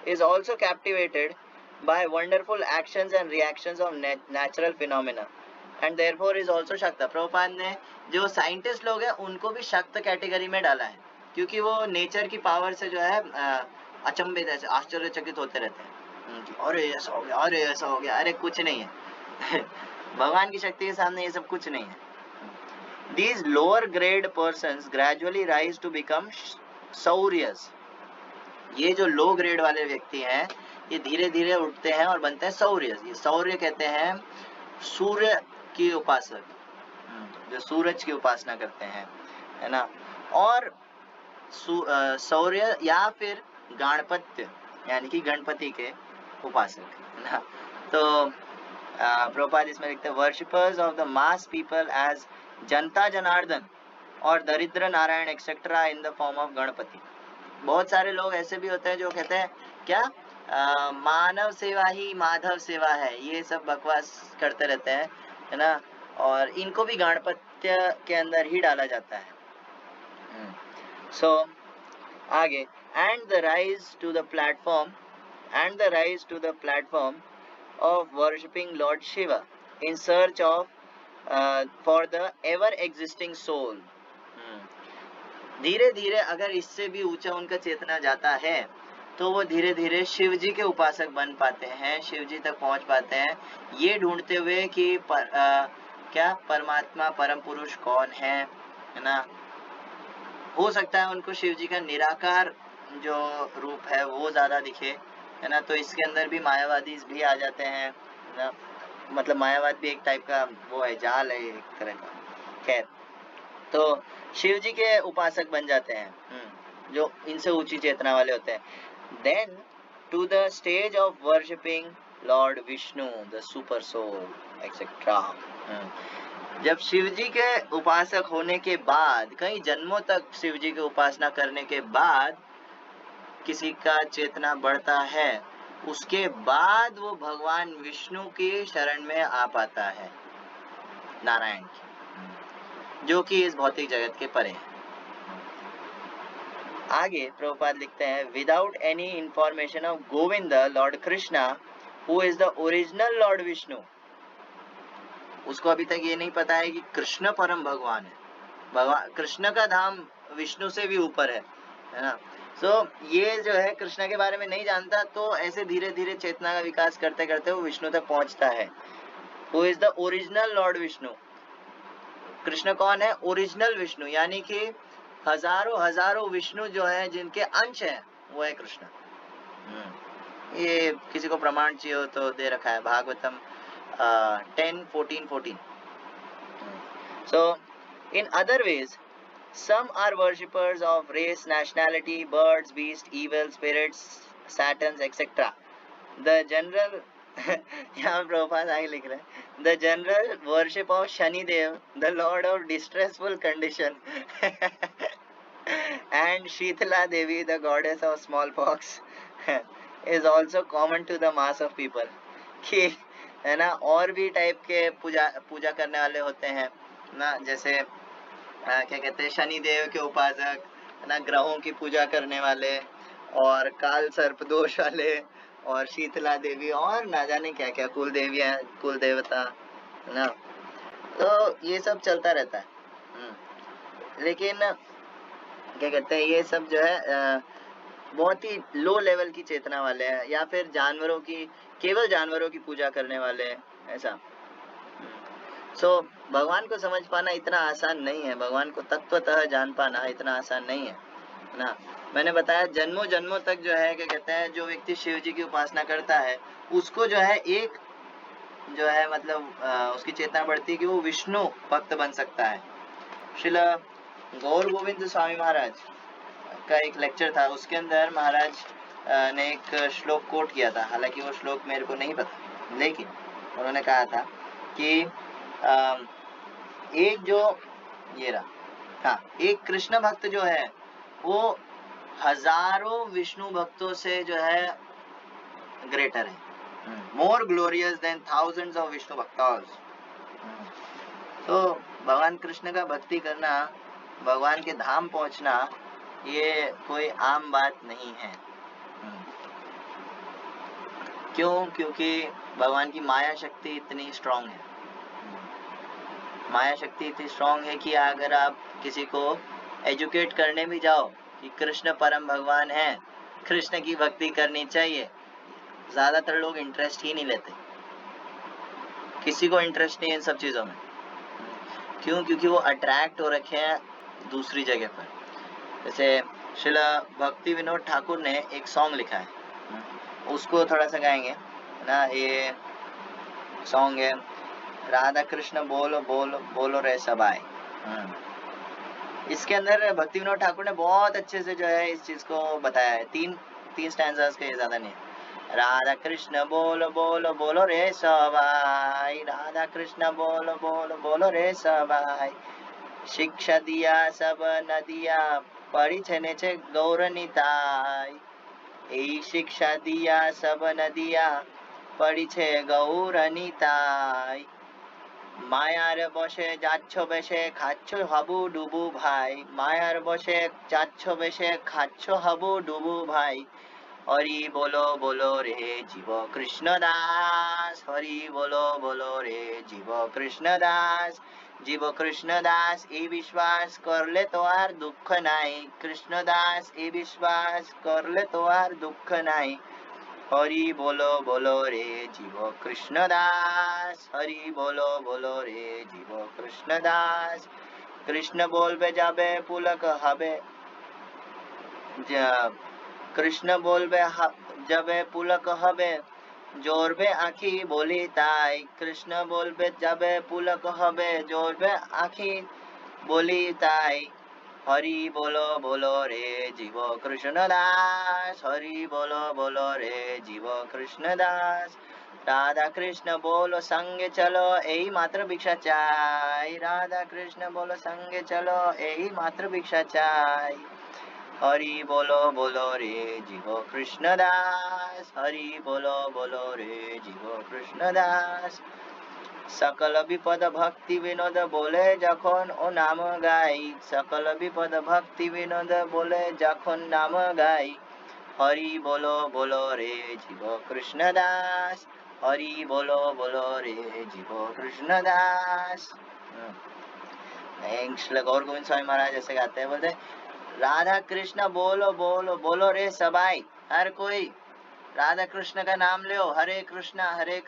is also captivated by wonderful actions and reactions of natural phenomena and therefore is also शक्त। प्रभुपाद ने जो साइंटिस्ट लोग हैं उनको भी शक्त कैटेगरी में डाला है, क्योंकि वो नेचर की पावर से जो है अचंभित ऐसे आश्चर्यचकित होते रहते हैं, अरे ऐसा हो गया, अरे ऐसा हो गया, अरे कुछ नहीं है भगवान की शक्ति के सामने ये सब कुछ नहीं है। These lower grade persons gradually rise to become सौर्यस। ये जो लो ग्रेड वाले व्यक्ति हैं, ये धीरे धीरे उठते हैं और बनते हैं सौर्य। ये सौर्य कहते हैं सूर्य की उपासक, जो सूरज की उपासना करते हैं, है ना। और सौर्य या फिर गणपत्य यानी कि गणपति के उपासक, है ना। तो प्रभुपाद इसमें लिखते हैं worshippers of the mass people as janata janardan और daridra Narayan etcetera in the form of Ganapati. बहुत सारे लोग ऐसे भी होते हैं जो कहते हैं क्या मानव सेवा ही माधव सेवा है, ये सब बकवास करते रहते हैं, है ना। और इनको भी गणपत्य के अंदर ही डाला जाता है। सो आगे, and the rise to the platform of worshipping lord Shiva in search of for the ever existing soul. धीरे धीरे अगर इससे भी ऊंचा उनका चेतना जाता है तो वो धीरे धीरे शिव जी के उपासक बन पाते हैं, शिव जी तक पहुंच पाते हैं, ये ढूंढते हुए कि क्या परमात्मा परम पुरुष कौन है ना। हो सकता है उनको शिव जी का निराकार जो रूप है वो ज्यादा दिखे, है ना। तो इसके अंदर भी मायावादी भी आ जाते हैं ना, मतलब मायावाद भी एक टाइप का वो है, जाल है एक तरह का। खैर, तो शिव जी के उपासक बन जाते हैं, जो इनसे ऊंची चेतना वाले होते हैं। Then to the stage of worshipping lord Vishnu the super soul etcetera. जब शिव जी के उपासक होने के बाद, कई जन्मों तक शिव जी की उपासना करने के बाद किसी का चेतना बढ़ता है, उसके बाद वो भगवान विष्णु की शरण में आ पाता है, नारायण की, जो कि इस भौतिक जगत के परे है। आगे प्रभुपाद लिखते हैं, without any information of Govind Lord Krishna who is the original Lord Vishnu, उसको अभी तक ये नहीं पता है कि कृष्ण परम भगवान है, भगवान कृष्ण का धाम विष्णु से भी ऊपर है ना। सो ये जो है कृष्ण के बारे में नहीं जानता, तो ऐसे धीरे धीरे चेतना का विकास करते करते वो विष्णु तक पहुंचता है। Who is the original Lord Vishnu, Krishna कौन है? ओरिजिनल विष्णु, यानी कि हजारों हजारों विष्णु जो है जिनके अंश है वो है कृष्ण। ये किसी को प्रमाण चाहिए हो तो दे रखा है, Bhagavatam 10:14-14। So in other ways some are worshippers of race, nationality, birds, beasts, evil spirits, satans, etc. The general यहाँ प्रभुपाद आगे लिख रहे हैं, the general worship of Shani Dev, the lord of distressful condition, and Shitala Devi, the goddess of smallpox, is also common to the mass of people. कि है ना, और भी टाइप के पूजा करने वाले होते हैं ना, जैसे क्या कहते हैं, शनि देव के उपासक ना, ग्रहों की पूजा करने वाले, और काल सर्प दोष वाले, और शीतला देवी, और ना जाने क्या क्या कुल देवियां, कुल देवता ना, तो ये सब चलता रहता है। लेकिन क्या कहते हैं, ये सब जो है बहुत ही लो लेवल की चेतना वाले हैं, या फिर जानवरों की, केवल जानवरों की पूजा करने वाले हैं, ऐसा। भगवान को समझ पाना इतना आसान नहीं है, भगवान को तत्वतः जान पाना इतना आसान नहीं है ना। मैंने बताया जन्मों जन्मों तक जो है, क्या कहते हैं, जो व्यक्ति शिव जी की उपासना करता है उसको जो है एक जो है मतलब उसकी चेतना बढ़ती है कि वो विष्णु भक्त बन सकता है। श्रील गौर गोविंद स्वामी महाराज का एक लेक्चर था, उसके अंदर महाराज ने एक श्लोक कोट किया था, हालांकि वो श्लोक मेरे को नहीं पता, लेकिन उन्होंने कहा था कि एक जो ये रहा, हाँ, एक कृष्ण भक्त जो है वो हजारों विष्णु भक्तों से जो है ग्रेटर है, more glorious than thousands of Vishnu भक्तोस। तो भगवान कृष्ण का भक्ति करना, भगवान के धाम पहुंचना, ये कोई आम बात नहीं है। क्यों? क्योंकि भगवान की माया शक्ति इतनी स्ट्रांग है, माया शक्ति इतनी स्ट्रांग है कि अगर आप किसी को एजुकेट करने भी जाओ कि कृष्ण परम भगवान है, कृष्ण की भक्ति करनी चाहिए, ज्यादातर लोग इंटरेस्ट ही नहीं लेते, किसी को इंटरेस्ट नहीं है इन सब चीजों में। क्यों? क्योंकि वो अट्रैक्ट हो रखे हैं दूसरी जगह पर। जैसे श्रील भक्ति विनोद ठाकुर ने एक सॉन्ग लिखा है, उसको थोड़ा सा गाएंगे ना। ये सॉन्ग है, राधा कृष्ण बोलो बोलो बोलो रे सबाई। इसके अंदर भक्ति विनोद ठाकुर ने बहुत अच्छे से जो है इस चीज को बताया है, तीन स्टैंजास के, ज्यादा नहीं। राधा कृष्ण बोलो बोलो बोलो रे सबाई, राधा कृष्ण बोलो बोलो बोलो रे सबाई, शिक्षा दिया सब न दिया परिछे ने छे गौरनिताई, এই শিক্ষা দিয়া সব নদিয়া পড়িছে গৌরনিতাই, মায়ার বসে যাচ্ছ বেশে খাচ্ছ হাবু ডুবু ভাই, মায়ার বসে যাচ্ছ বেশে খাচ্ছ হাবু ডুবু ভাই, হরি বলো বলো রে জীব কৃষ্ণ দাস, হরি বলো বলো রে জীব কৃষ্ণ দাস, জীব কৃষ্ণ দাস এই বিশ্বাস করলে তো আর দুঃখ নাই, কৃষ্ণ দাস এই বিশ্বাস করলে তো আর দুঃখ নাই, হরি বলো বলো রে জীব কৃষ্ণ দাস, হরি বলো বলো রে জীব কৃষ্ণ দাস, কৃষ্ণ বলবে যাবে পুলক হবে, কৃষ্ণ বলবে যাবে পুলক হবে, জোরবে আঁখি বলি তাই, কৃষ্ণ বলবে যাবে পুলক হবে, জোরবে আঁখি বলি তাই, হরি বলো বলো রে জীব কৃষ্ণ দাস, হরি বলো বলো রে জীব কৃষ্ণ দাস, রাধা কৃষ্ণ বলো সঙ্গে চলো এই মাত্র ভিক্ষা চাই, রাধা কৃষ্ণ বলো সঙ্গে চলো এই মাত্র ভিক্ষা চাই, हरि बोलो बोलो रे जीवो कृष्णदास, हरि बोलो बोलो रे जीवो कृष्णदास। सकल विपद भक्ति विनोद बोले जखन ओ नाम गाई, सकल विपद भक्ति विनोद बोले जखन नाम गाई। हरि बोलो बोलो रे जीवो कृष्णदास, हरि बोलो बोलो रे जीवो कृष्णदास। श्री गौर गोविंद स्वामी महाराज ऐसे गाते हैं, बोलते राधा कृष्ण बोलो बोलो बोलो रे सबाई, हर कोई राधा कृष्ण का नाम लो। हरे कृष्णा हरे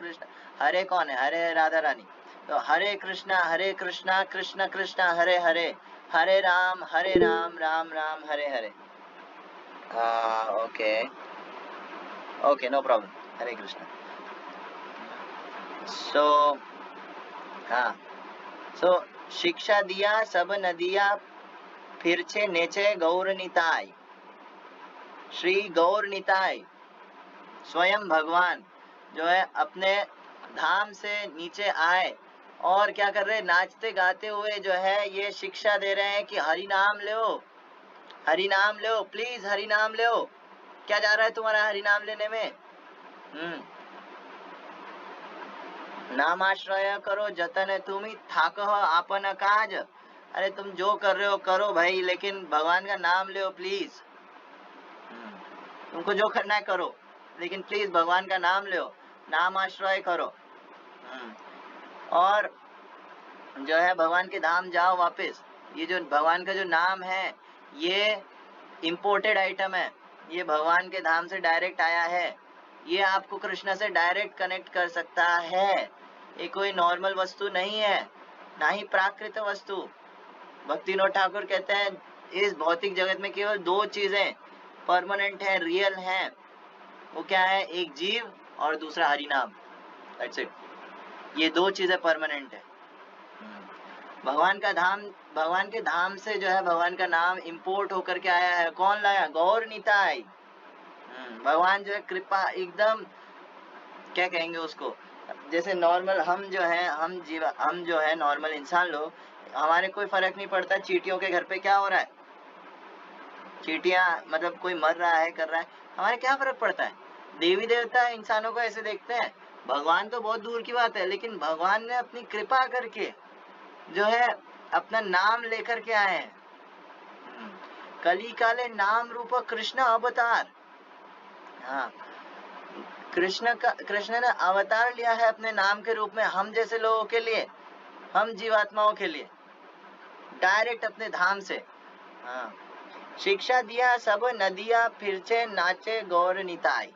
कौन है? हरे राधा रानी। तो हरे कृष्णा कृष्ण कृष्ण हरे हरे, हरे Ram Ram Ram Hare Hare. Okay okay, no problem, हरे कृष्णा। सो शिक्षा दिया सब नदिया फिर छे नेचे गौर निताई। श्री गौर निताई स्वयं भगवान जो है अपने धाम से नीचे आए और क्या कर रहे? नाचते गाते हुए जो है ये शिक्षा दे रहे हैं कि हरि नाम लो, हरि नाम लो, प्लीज हरि नाम लो। क्या जा रहा है तुम्हारा हरि नाम लेने में? नाम आश्रय करो जतन तुम्ही थाक हो आपन काज। अरे तुम जो कर रहे हो करो भाई, लेकिन भगवान का नाम लो प्लीज। तुमको जो करना है करो, लेकिन प्लीज भगवान का नाम लो, नाम आश्रय करो। और जो है भगवान के धाम जाओ वापस। ये जो भगवान का जो नाम है ये इम्पोर्टेड आइटम है, ये भगवान के धाम से डायरेक्ट आया है। ये आपको कृष्ण से डायरेक्ट कनेक्ट कर सकता है। ये कोई नॉर्मल वस्तु नहीं है, ना ही प्राकृत वस्तु। भक्तिविनोद ठाकुर कहते हैं इस भौतिक जगत में केवल दो चीजें परमानेंट है, रियल है। वो क्या है? एक जीव और दूसरा हरि नाम। That's it. ये दो चीजें परमानेंट है। भगवान का धाम, भगवान के धाम से जो है भगवान का नाम इंपोर्ट होकर के आया है। कौन लाया? गौर निताई। भगवान जो है कृपा एकदम, क्या कहेंगे उसको, जैसे नॉर्मल हम जो है नॉर्मल इंसान लोग, हमारे कोई फर्क नहीं पड़ता चींटियों के घर पे क्या हो रहा है। चींटियां मतलब कोई मर रहा है, कर रहा है, हमारे क्या फर्क पड़ता है? देवी देवता इंसानों को ऐसे देखते हैं। भगवान तो बहुत दूर की बात है, लेकिन भगवान ने अपनी कृपा करके जो है अपना नाम लेकर के आए हैं। कली काले नाम रूप कृष्ण अवतार। कृष्ण ने अवतार लिया है अपने नाम के रूप में, हम जैसे लोगों के लिए, हम जीवात्माओं के लिए, डायरेक्ट अपने धाम से। शिक्षा दिया सब नदिया फिर से नाचे गौर निताई।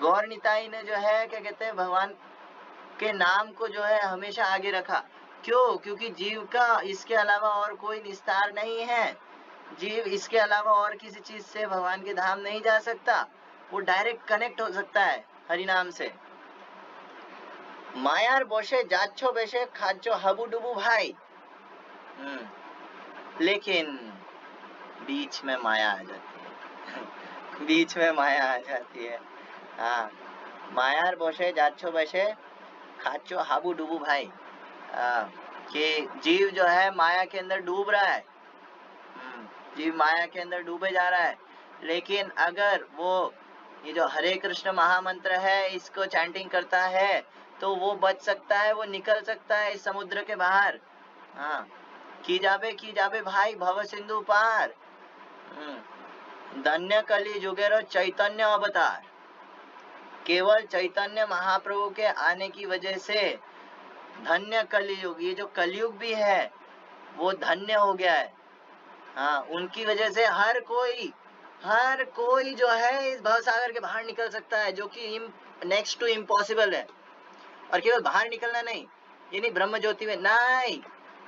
गौर निताई ने जो है क्या कहते हैं, भगवान के नाम को जो है हमेशा आगे रखा। क्यों? क्योंकि जीव का इसके अलावा और कोई निस्तार नहीं है। जीव इसके अलावा और किसी चीज से भगवान के धाम नहीं जा सकता। वो डायरेक्ट कनेक्ट हो सकता है हरि नाम से। मायार बोशे जाच्छो बेशे खाचो हबू डुबू भाई। लेकिन बीच में माया आ जाती है। बीच में माया आ जाती है। मायार बोशे जाच्छो बेशे खाचो हाबू डुबू भाई। कि जीव जो है माया के अंदर डूब रहा है। जीव माया के अंदर डूबे जा रहा है, लेकिन अगर वो ये जो हरे कृष्ण महामंत्र है इसको चैंटिंग करता है तो वो बच सकता है, वो निकल सकता है इस समुद्र के बाहर। की जाबे भाई भव सिंधु पार। धन्य कली जुगेरो चैतन्य अवतार। केवल चैतन्य महाप्रभु के आने की वजह से धन्य कलयुग, ये जो कलयुग भी है वो धन्य हो गया है। उनकी वजह से हर कोई जो है इस भवसागर के बाहर निकल सकता है, जो कि नेक्स्ट टू इम्पॉसिबल है। और केवल बाहर निकलना नहीं, यानी ब्रह्म ज्योति में नहीं,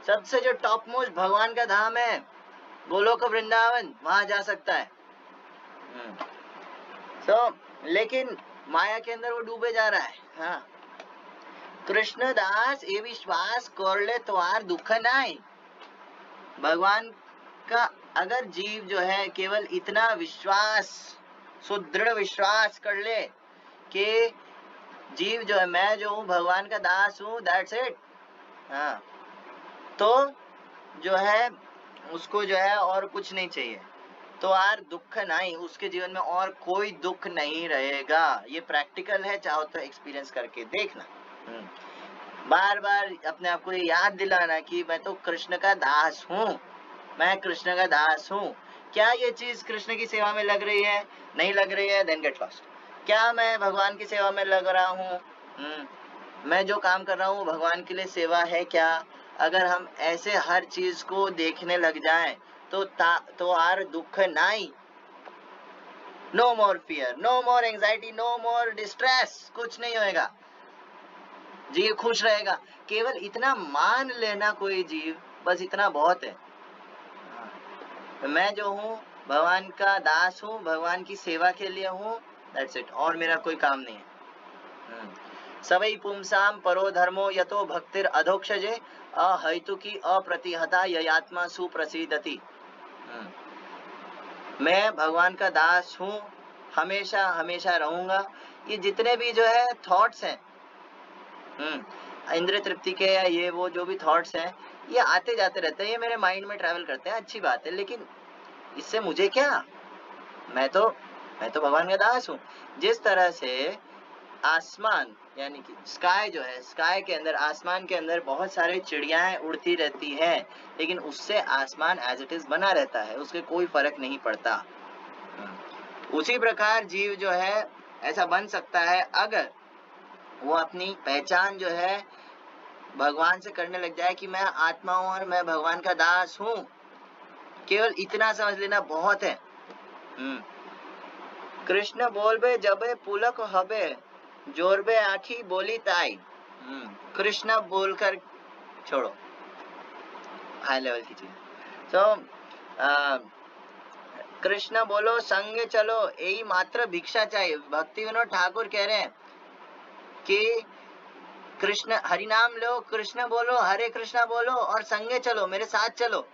सबसे जो टॉप मोस्ट भगवान का धाम है गोलोक वृंदावन, वहां जा सकता है। लेकिन माया के अंदर वो डूबे जा रहा है। कृष्णदास ये विश्वास कर ले तो आर दुख नहीं। भगवान का अगर जीव जो है केवल इतना विश्वास, सुदृढ़ विश्वास कर ले कि जीव जो है, मैं जो हूँ भगवान का दास हूँ, दैट्स इट। तो जो है उसको जो है और कुछ नहीं चाहिए, तो यार दुख नहीं, उसके जीवन में और कोई दुख नहीं रहेगा। ये प्रैक्टिकल है, चाहो तो एक्सपीरियंस करके देखना। बार बार अपने आप को ये याद दिलाना कि मैं तो कृष्ण का दास हूँ, मैं कृष्ण का दास हूँ। क्या ये चीज कृष्ण की सेवा में लग रही है? नहीं लग रही है, देन गेट लॉस्ट। क्या मैं भगवान की सेवा में लग रहा हूँ? मैं जो काम कर रहा हूँ भगवान के लिए सेवा है क्या? अगर हम ऐसे हर चीज को देखने लग जाएं तो आर दुख नहीं। नो मोर फियर, नो मोर एंजाइटी, नो मोर डिस्ट्रेस, कुछ नहीं होएगा। जीव खुश रहेगा। केवल इतना मान लेना कोई जीव, बस इतना बहुत है। मैं जो हूँ भगवान का दास हूँ, भगवान की सेवा के लिए हूँ, दैट्स इट, और मेरा कोई काम नहीं है। सवै पुंसाम परो धर्मो यतो भक्तिर अधोक्षजे अहैतुकी अप्रतिहता ययात्मा सुप्रसिद्धति। मैं भगवान का दास हूँ, हमेशा हमेशा रहूंगा। ये जितने भी जो है थॉट्स हैं, इंद्रिय तृप्ति के या ये वो जो भी थॉट्स हैं, ये आते जाते रहते हैं, ये मेरे माइंड में ट्रैवल करते हैं, अच्छी बात है, लेकिन इससे मुझे क्या? मैं तो भगवान का दास हूँ। जिस तरह से आसमान यानी कि स्काई जो है, स्काई के अंदर, आसमान के अंदर बहुत सारे चिड़ियाएं उड़ती रहती है, लेकिन उससे आसमान एज इट इज बना रहता है, उसके कोई फर्क नहीं पड़ता। उसी प्रकार जीव जो है ऐसा बन सकता है अगर वो अपनी पहचान जो है भगवान से करने लग जाए कि मैं आत्मा हूं और मैं भगवान का दास हूं। केवल इतना समझ लेना बहुत है। कृष्ण बोलबे जबे पुलक हबे, जोरबे आखी बोली ताई। कृष्ण बोलकर छोड़ो, हाई लेवल की चीज। तो कृष्ण बोलो संगे चलो, यही मात्र भिक्षा चाहिए। भक्ति विनोद ठाकुर कह रहे हैं कि कृष्ण हरि नाम लो, कृष्ण बोलो, हरे कृष्णा बोलो और संगे चलो, मेरे साथ चलो।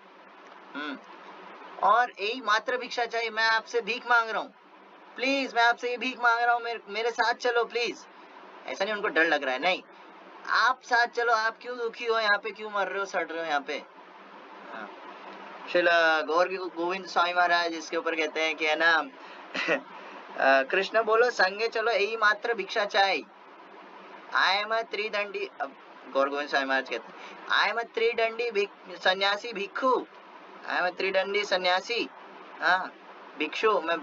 और यही मात्र भिक्षा चाहिए। मैं आपसे भीख मांग रहा हूँ, प्लीज, मैं आपसे ये भीख मांग रहा हूँ, मेरे साथ चलो प्लीज। ऐसा नहीं उनको डर लग रहा है, नहीं, आप साथ चलो। आप क्यों दुखी हो यहाँ पे, क्यों मर रहे हो, सड़ रहे हो यहाँ पे? श्रील गौर गोविंद स्वामी महाराज इसके ऊपर कहते हैं कि है ना कृष्ण बोलो संगे चलो, यही मात्र भिक्षा चाहिए। आई एम अ त्रिदंडी, गौर गोविंद स्वामी महाराज कहते हैं आई एम अ त्रिदंडी सन्यासी भिक्षु, आई एम अ त्रिदंडी सन्यासी, हाँ भिक्षु, मैं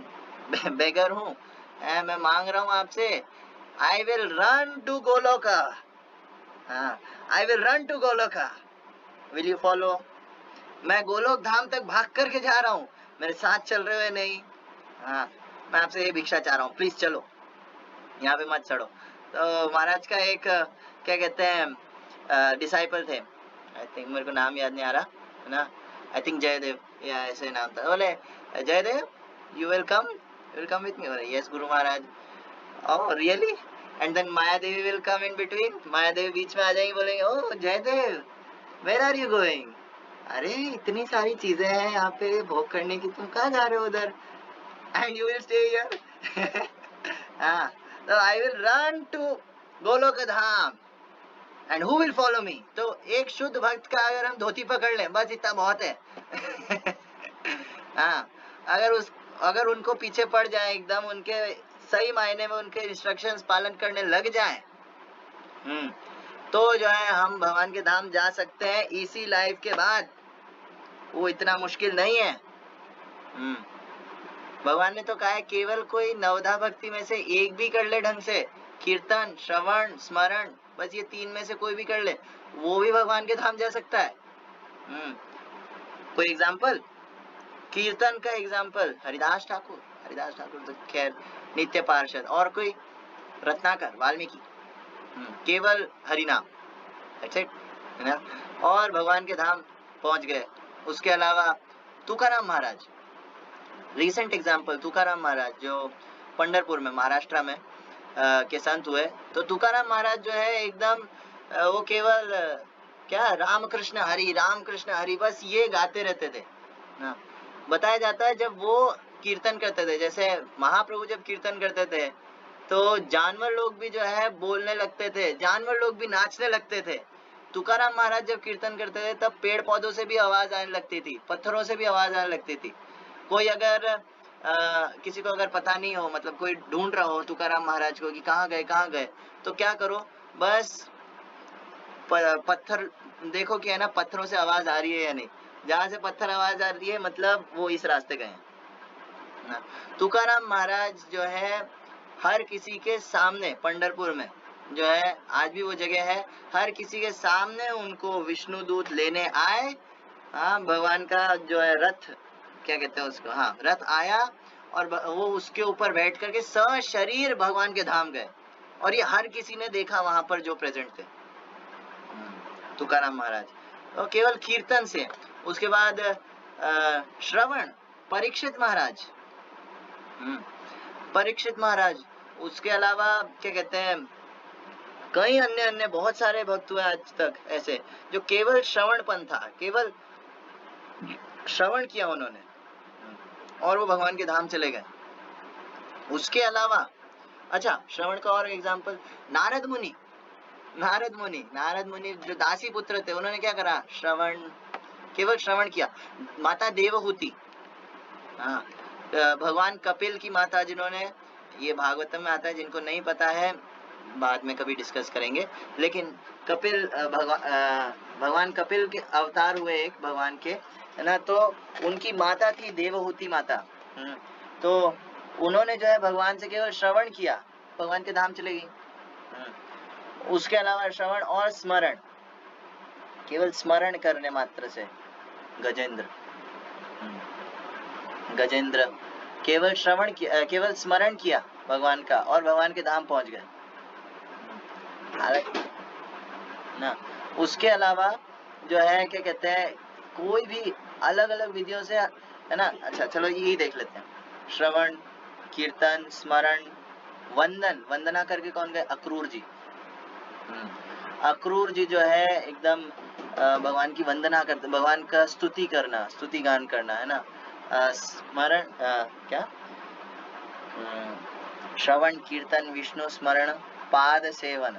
बेगर हूँ, मैं मांग रहा हूँ आपसे। I will run to Goloka, हाँ I will run to Goloka, will you follow? मैं गोलोक धाम तक भाग करके जा रहा हूँ, मेरे साथ चल रहे हो नहीं? हाँ, मैं आपसे ये भिक्षा चाह रहा हूँ, प्लीज चलो, यहाँ पे मत चढ़ो। तो महाराज का एक क्या कहते हैं डिसाइपल थे, आई थिंक, मेरे को नाम याद नहीं आ रहा है ना, आई थिंक जयदेव या ऐसे नाम था। बोले Jaidev you will come with me? बोले यस गुरु महाराज। Oh really? And then Maya Devi will come in between, Maya Devi बीच में आ जाएंगी, बोलेंगे oh Jaidev where are you going? अरे इतनी सारी चीजें हैं यहाँ पे भोग करने की, तुम कहाँ जा रहे हो उधर? And you will stay here. हाँ, तो I will run to Golok Dham and who will follow me? तो एक शुद्ध भक्त का अगर हम धोती पकड़ लें, बस इतना बहुत है। हाँ, अगर उनको पीछे पड़ जाए, एकदम उनके सही मायने में उनके इंस्ट्रक्शंस पालन करने लग जाए, तो जो है हम भगवान के धाम जा सकते हैं इसी लाइफ के बाद। वो इतना मुश्किल नहीं है। भगवान ने तो कहा है केवल कोई नवधा भक्ति में से एक भी कर ले ढंग से, कीर्तन, श्रवण, स्मरण, बस ये 3 में से कोई भी कर ले, वो भी भगवान के धाम जा सकता है। कोई एग्जाम्पल? कीर्तन का एग्जाम्पल हरिदास ठाकुर तो खैर नित्य पार्षद, और कोई? रत्नाकर, वाल्मीकि, केवल हरिनाम, है ना, और भगवान के धाम पहुंच गए। उसके अलावा तुकाराम महाराज, रिसेंट एग्जाम्पल, तुकाराम महाराज जो पंढरपुर में, महाराष्ट्र में के संत हुए। तो तुकाराम महाराज जो है एकदम वो केवल क्या राम कृष्ण हरि बस ये गाते रहते थे ना। बताया जाता है जब वो कीर्तन करते थे, जैसे महाप्रभु जब कीर्तन करते थे तो जानवर लोग भी जो है बोलने लगते थे, जानवर लोग भी नाचने लगते थे। तुकाराम महाराज जब कीर्तन करते थे तब पेड़ पौधों से भी आवाज आने लगती थी, पत्थरों से भी आवाज आने लगती थी। कोई अगर किसी को अगर पता नहीं हो, मतलब कोई ढूंढ रहा हो तुकाराम महाराज को कि कहाँ गए, तो क्या करो, बस पत्थर देखो कि है ना, पत्थरों से आवाज आ रही है या नहीं। जहां से पत्थर आवाज आ रही है मतलब वो इस रास्ते गए हैं। तुकाराम महाराज जो है हर किसी के सामने, पंढरपुर में जो है आज भी वो जगह है, हर किसी के सामने उनको विष्णु दूत लेने आए। हाँ, भगवान का जो है रथ, क्या कहते हैं उसको, हाँ रथ आया और वो उसके ऊपर बैठ करके सशरीर भगवान के धाम गए, और ये हर किसी ने देखा वहां पर जो प्रेजेंट थे। तुकाराम महाराज तो केवल कीर्तन से। उसके बाद श्रवण, परीक्षित महाराज, परीक्षित महाराज। उसके अलावा क्या कहते हैं, कई अन्य बहुत सारे भक्त हुए आज तक ऐसे जो केवल श्रवण पंथ था, केवल श्रवण किया उन्होंने और वो भगवान के धाम चले गए। उसके अलावा अच्छा, श्रवण का और एग्जांपल, नारद मुनि जो दासी पुत्र थे, उन्होंने क्या करा, श्रवण, केवल श्रवण किया। माता देवहूति, हाँ, भगवान कपिल की माता, जिन्होंने, ये भागवतम में आता है, जिनको नहीं पता है बाद में कभी डिस्कस करेंगे, लेकिन कपिल भगवान कपिल के अवतार हुए एक भगवान के, है ना, तो उनकी माता थी देवहूति माता। तो उन्होंने जो है भगवान से केवल श्रवण किया, भगवान के धाम चले गई। उसके अलावा श्रवण और स्मरण, केवल स्मरण करने मात्र से गजेंद्र केवल श्रवण किया, केवल स्मरण किया भगवान का और भगवान के धाम पहुंच गए ना। उसके अलावा जो है क्या कहते हैं, कोई भी अलग अलग विधियों से, है ना। अच्छा चलो यही देख लेते हैं, श्रवण, कीर्तन, स्मरण, वंदन, वंदना करके कौन गए, अक्रूर जी। अक्रूर जी जो है एकदम भगवान की वंदना करते, भगवान का स्तुति करना, स्तुति गान करना, है ना। स्मरण क्या, श्रवण, कीर्तन, विष्णु स्मरण, पाद सेवन।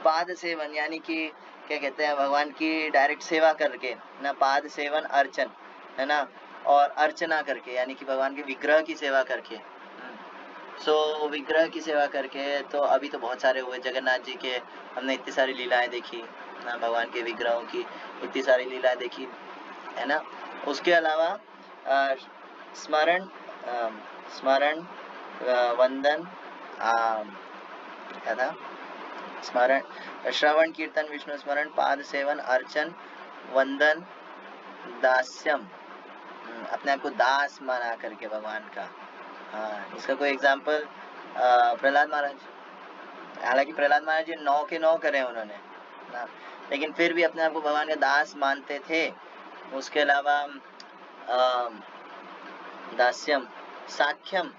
पाद सेवन यानी कि क्या कहते हैं, भगवान की डायरेक्ट सेवा करके ना, पाद सेवन, अर्चन, है ना, और अर्चना करके यानी कि भगवान के विग्रह की सेवा करके। सो विग्रह की सेवा करके तो अभी तो बहुत सारे हुए, जगन्नाथ जी के हमने इतनी सारी लीलाएं देखी ना, भगवान के विग्रहों की इतनी सारी लीलाएं देखी, है ना। उसके अलावा स्मरण, वंदन, क्या था, स्मरण, श्रवण, कीर्तन, विष्णु स्मरण, पाद सेवन, अर्चन, वंदन, दास्यम, अपने आप को दास माना करके भगवान का। हाँ, इसका कोई एग्जाम्पल, प्रहलाद महाराज, हालांकि प्रहलाद महाराज जी 9 के 9 करे उन्होंने ना, लेकिन फिर भी अपने आप को भगवान का दास मानते थे। उसके अलावा दास्यम, साख्यम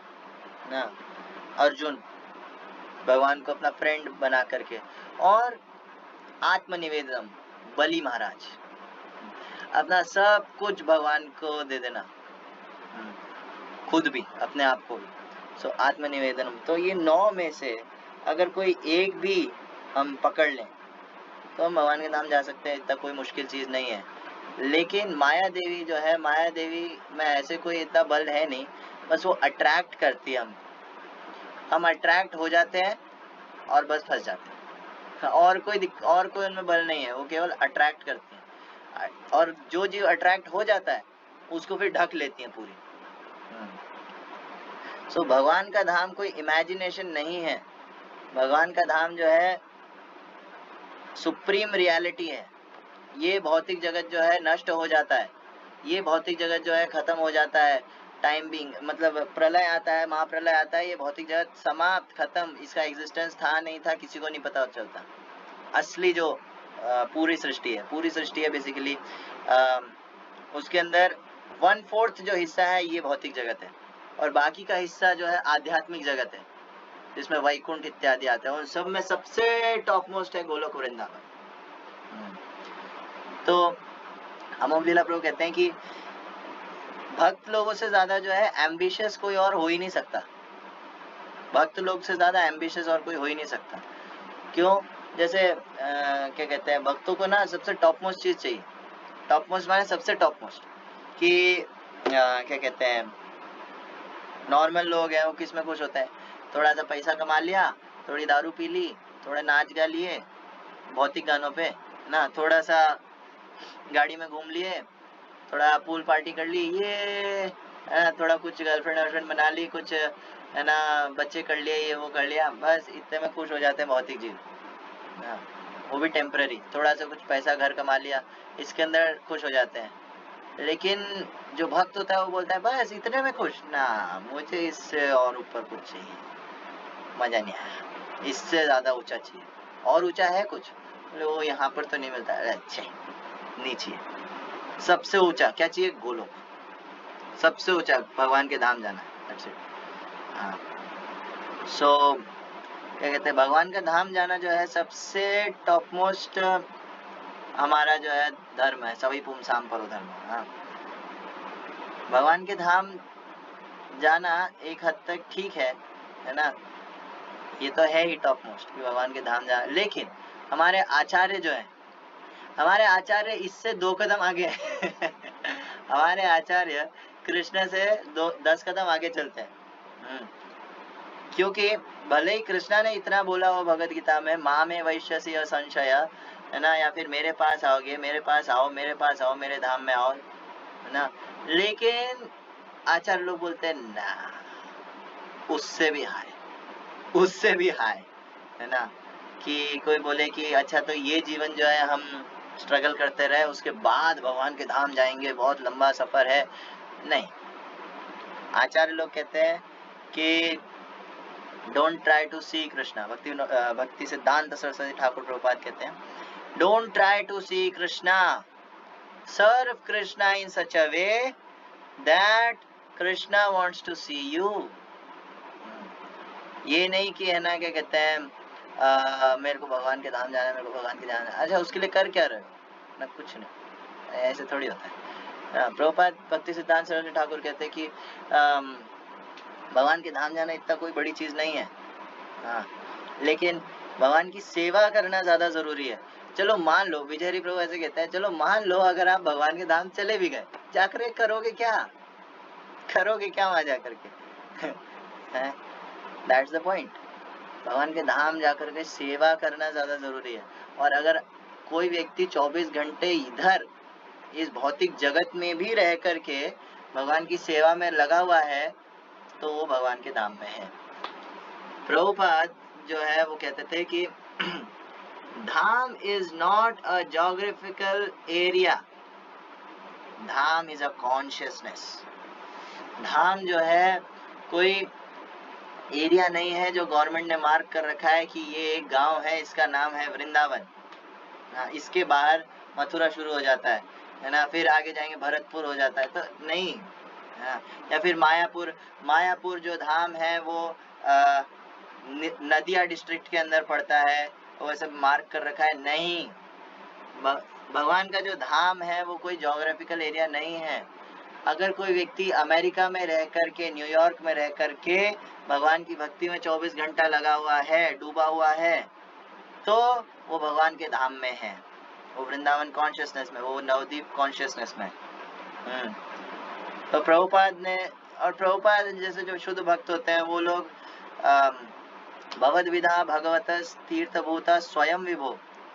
ना, अर्जुन भगवान को अपना फ्रेंड बना करके, और आत्मनिवेदन, बलि महाराज, अपना सब कुछ भगवान को दे देना, खुद भी, अपने आप को भी। सो आत्मनिवेदन। तो ये 9 में से अगर कोई एक भी हम पकड़ लें तो हम भगवान के धाम जा सकते हैं, इतना कोई मुश्किल चीज नहीं है। लेकिन माया देवी जो है, माया देवी में ऐसे कोई इतना बल है नहीं, बस वो अट्रैक्ट करती है हम अट्रैक्ट हो जाते हैं और बस फंस जाते हैं। और कोई उनमें बल नहीं है, वो केवल अट्रैक्ट करती है, और जो जीव अट्रैक्ट हो जाता है उसको फिर ढक लेती है पूरी। सो भगवान का धाम कोई इमेजिनेशन नहीं है, भगवान का धाम जो है सुप्रीम रियलिटी है। ये भौतिक जगत जो है नष्ट हो जाता है, ये भौतिक जगत जो है खत्म हो जाता है, टाइम बिंग, मतलब प्रलय आता है, महाप्रलय आता है, ये भौतिक जगत समाप्त, खत्म, इसका एग्जिस्टेंस था नहीं था किसी को नहीं पता चलता। असली जो पूरी सृष्टि है बेसिकली, उसके अंदर 1/4 जो हिस्सा है ये भौतिक जगत है, और बाकी का हिस्सा जो है आध्यात्मिक जगत है, जिसमें वैकुंठ इत्यादि आता है, और सब में सबसे टॉप मोस्ट है गोलोक वृंदावन। तो अमोघ लीला प्रभु कहते हैं कि भक्त लोगों से ज्यादा जो है एम्बिशियस कोई और हो ही नहीं सकता, भक्त लोग से ज्यादा एम्बिशियस और कोई हो ही नहीं सकता। क्यों? जैसे क्या कहते हैं, भक्तों को ना सबसे टॉप मोस्ट चीज चाहिए। टॉप मोस्ट माने सबसे टॉप मोस्ट, कि क्या कहते हैं, नॉर्मल लोग हैं वो किस में खुश होते हैं, थोड़ा सा पैसा कमा लिया, थोड़ी दारू पी ली, थोड़ा नाच गा लिए भौतिक गानों पे ना, थोड़ा सा गाड़ी में घूम लिए, थोड़ा पूल पार्टी कर ली, ये थोड़ा कुछ गर्लफ्रेंड वर्लफ्रेंड बना ली, कुछ है ना बच्चे कर लिए, ये वो कर लिया, बस इतने में खुश हो जाते हैं भौतिक जीव। हाँ, वो भी टेम्पररी, थोड़ा सा कुछ पैसा घर कमा लिया, इसके अंदर खुश हो जाते हैं। लेकिन जो भक्त होता है वो बोलता है बस इतने में खुश ना, मुझे इससे और ऊपर कुछ चाहिए, मजा नहीं आया, इससे ज्यादा ऊंचा चाहिए, और ऊंचा है कुछ, बोले वो यहाँ पर तो नहीं मिलता है, अच्छे नीचे, सबसे ऊंचा क्या चाहिए, गोलोक, सबसे ऊंचा भगवान के धाम जाना है, दैट्स इट। हाँ, सो क्या कहते हैं, भगवान का धाम जाना जो है सबसे टॉप मोस्ट हमारा जो है धर्म है, सभी पुमसाम परो धर्म। हाँ, भगवान के धाम जाना एक हद तक ठीक है ना, ये तो है ही टॉप मोस्ट कि भगवान के धाम जाना, लेकिन हमारे आचार्य जो है, हमारे आचार्य इससे 2 कदम आगे है हमारे आचार्य कृष्ण से 10 कदम आगे चलते हैं। क्योंकि भले ही कृष्णा ने इतना बोला हो भगवद गीता में, माँ में वैश्यसी असंशय, है ना, या फिर मेरे पास आओगे, मेरे पास आओ, मेरे पास आओ, मेरे धाम में आओ, है ना, लेकिन आचार्य लोग बोलते हैं ना, उससे भी हाय, उससे भी हाय, है ना, कि कोई बोले कि अच्छा तो ये जीवन जो है हम स्ट्रगल करते रहे, उसके बाद भगवान के धाम जाएंगे, बहुत लंबा सफर है, नहीं। आचार्य लोग कहते हैं कि don't try to see Krishna, Bhakti Siddhanta Saraswati Thakur Prabhupada कहते हैं, don't try to see Krishna, serve Krishna in such a way that Krishna wants to see you. ये नहीं कि है ना क्या कहते हैं, मेरे को भगवान के धाम जाना है, मेरे को भगवान के जाना है, अच्छा उसके लिए कर क्या रहे हो ना, कुछ नहीं, ऐसे थोड़ी होता है। प्रभुपाद भक्ति सिद्धांत सरस्वती ठाकुर कहते हैं कि भगवान के धाम जाना इतना कोई बड़ी चीज नहीं है, हाँ, लेकिन भगवान की सेवा करना ज्यादा जरूरी है। चलो मान लो, विजयरी प्रभु ऐसे कहते हैं, चलो मान लो अगर आप भगवान के धाम चले भी गए, जाकर करोगे क्या, करोगे क्या वहां जाकर के दैट्स द पॉइंट। भगवान के धाम जाकर के सेवा करना ज्यादा जरूरी है। और अगर कोई व्यक्ति 24 घंटे इधर इस भौतिक जगत में भी रह करके भगवान की सेवा में लगा हुआ है, तो वो भगवान के धाम में है। प्रभुपाद जो है वो कहते थे कि धाम is not a geographical area, धाम इज अ कॉन्शियसनेस। धाम जो है कोई एरिया नहीं है जो गवर्नमेंट ने मार्क कर रखा है कि ये एक गांव है, इसका नाम है वृंदावन, इसके बाहर मथुरा शुरू हो जाता है ना, फिर आगे जाएंगे भरतपुर हो जाता है, तो नहीं। या फिर मायापुर, मायापुर जो धाम है वो नदिया डिस्ट्रिक्ट के अंदर पड़ता है, वो सब मार्क कर रखा है, नहीं। भगवान का जो धाम है वो कोई ज्योग्राफिकल एरिया नहीं है। अगर कोई व्यक्ति अमेरिका में रह करके, न्यूयॉर्क में रह करके भगवान की भक्ति में 24 घंटा लगा हुआ है, डूबा हुआ है, तो वो भगवान के धाम में है, वो वृंदावन कॉन्शियसनेस में, वो नवदीप कॉन्शियसनेस में। तो प्रभुपाद ने, और प्रभुपाद जैसे जो शुद्ध भक्त होते हैं वो लोग भगवद्विधा भगवतस् तीर्थभूता स्वयं विभो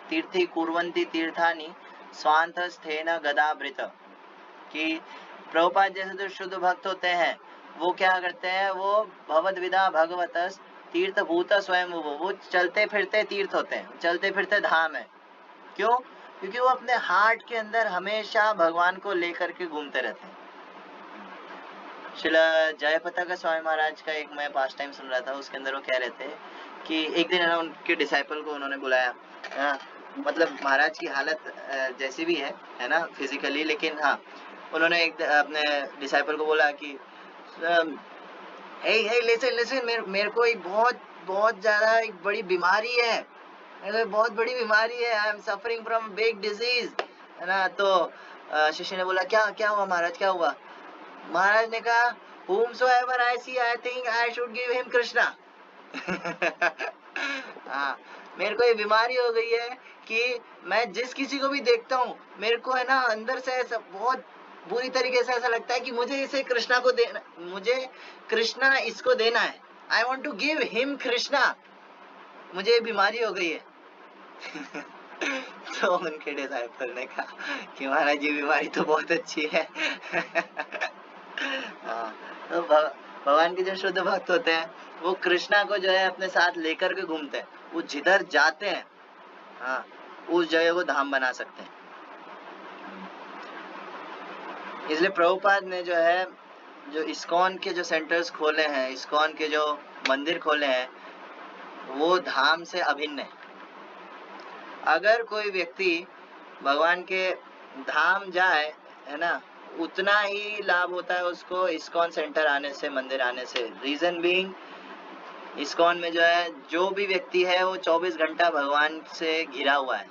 तीर्थी कुर्वन्ति तीर्थानि स्वांतस्थेन गदाभृत, कि प्रभुपाद जैसे जो शुद्ध भक्त होते हैं वो क्या करते हैं, वो भगवद्विधा भगवतस् तीर्थभूता स्वयं विभो, वो चलते फिरते तीर्थ होते हैं, चलते फिरते धाम है। क्यों? क्योंकि वो अपने हार्ट के अंदर हमेशा भगवान को लेकर के घूमते रहते हैं। श्रील जयपताका स्वामी महाराज का एक मैं पास्ट टाइम सुन रहा था, उसके अंदर वो कह रहे थे कि एक दिन है ना उनके डिसाइपल को उन्होंने बुलाया, मतलब महाराज की हालत जैसी भी है ना फिजिकली, लेकिन हाँ उन्होंने एक अपने डिसाइपल को बोला कि हे लिसन लिसन, मेरे को एक बहुत ज्यादा एक बड़ी बीमारी है, बहुत बड़ी बीमारी है, I am suffering from big disease, है ना। तो शिष्य ने बोला क्या हुआ महाराज, क्या हुआ? महाराज ने कहा whomsoever I see I think I should give him Krishna हाँ, मेरे को ये बीमारी हो गई है कि मैं जिस किसी को भी देखता हूँ मेरे को है ना अंदर से ऐसा बहुत बुरी तरीके से ऐसा लगता है कि मुझे इसे कृष्णा को देना, मुझे कृष्णा इसको देना है, I want to give him Krishna, मुझे ये बीमारी हो गई है। तो उनके डिसाइपल ने कहा कि महाराज ये बीमारी तो बहुत अच्छी है। हाँ, तो भगवान के जो शुद्ध भक्त होते हैं वो कृष्णा को जो है अपने साथ लेकर के घूमते हैं, वो जिधर जाते हैं हाँ उस जगह को धाम बना सकते हैं। इसलिए प्रभुपाद ने जो है जो इस्कॉन के जो सेंटर्स खोले हैं, इस्कॉन के जो मंदिर खोले हैं वो धाम से अभिन्न है। अगर कोई व्यक्ति भगवान के धाम जाए है ना, उतना ही लाभ होता है उसको इस्कॉन सेंटर आने से, मंदिर आने से। रीजन बीइंग इस्कॉन में जो है जो भी व्यक्ति है वो 24 घंटा भगवान से घिरा हुआ है,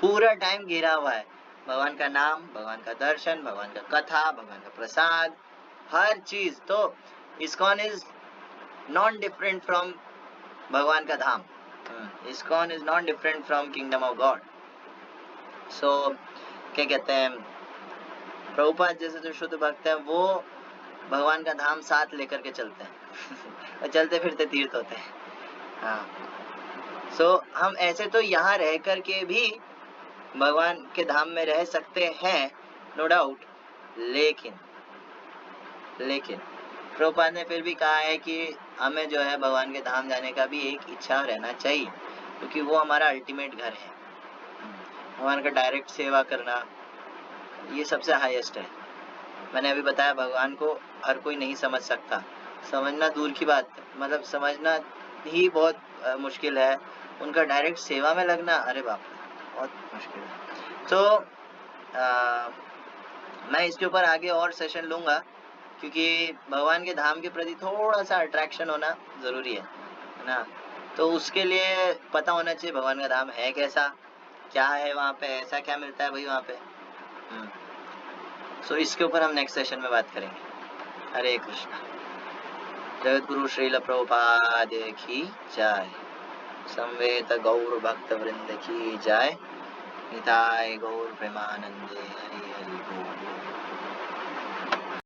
पूरा टाइम घिरा हुआ है। भगवान का नाम, भगवान का दर्शन, भगवान का कथा, भगवान का प्रसाद, हर चीज। तो ISKCON is non different from भगवान का धाम। ISKCON is not different from kingdom of God. So क्या कहते हैं, प्रभुपाद जैसे जो शुद्ध भक्त है वो भगवान का धाम साथ लेकर के चलते हैं और चलते फिरते तीर्थ होते हैं। हाँ, सो हम ऐसे तो यहाँ रह करके भी भगवान के धाम में रह सकते हैं, नो डाउट, लेकिन प्रभुपाद ने फिर भी कहा है कि हमें जो है भगवान के धाम जाने का भी एक इच्छा रहना चाहिए, क्योंकि वो हमारा अल्टीमेट घर है। भगवान का डायरेक्ट सेवा करना ये सबसे हाईएस्ट है। मैंने अभी बताया भगवान को हर कोई नहीं समझ सकता, समझना दूर की बात, मतलब समझना ही बहुत मुश्किल है, उनका डायरेक्ट सेवा में लगना अरे बाप रे बहुत मुश्किल है। तो मैं इसके ऊपर आगे और सेशन लूँगा, क्योंकि भगवान के धाम के प्रति थोड़ा सा अट्रैक्शन होना ज़रूरी है ना। तो उसके लिए पता होना चाहिए भगवान का धाम है कैसा, क्या है वहाँ पे, ऐसा क्या मिलता है भाई वहाँ पे। सो इसके ऊपर हम नेक्स्ट सेशन में बात करेंगे। हरे कृष्णा। जगत गुरु श्रील प्रभुपाद की जय। संवेद गौर भक्त वृंद की जय। निताय गौर प्रेमानंदे हरि।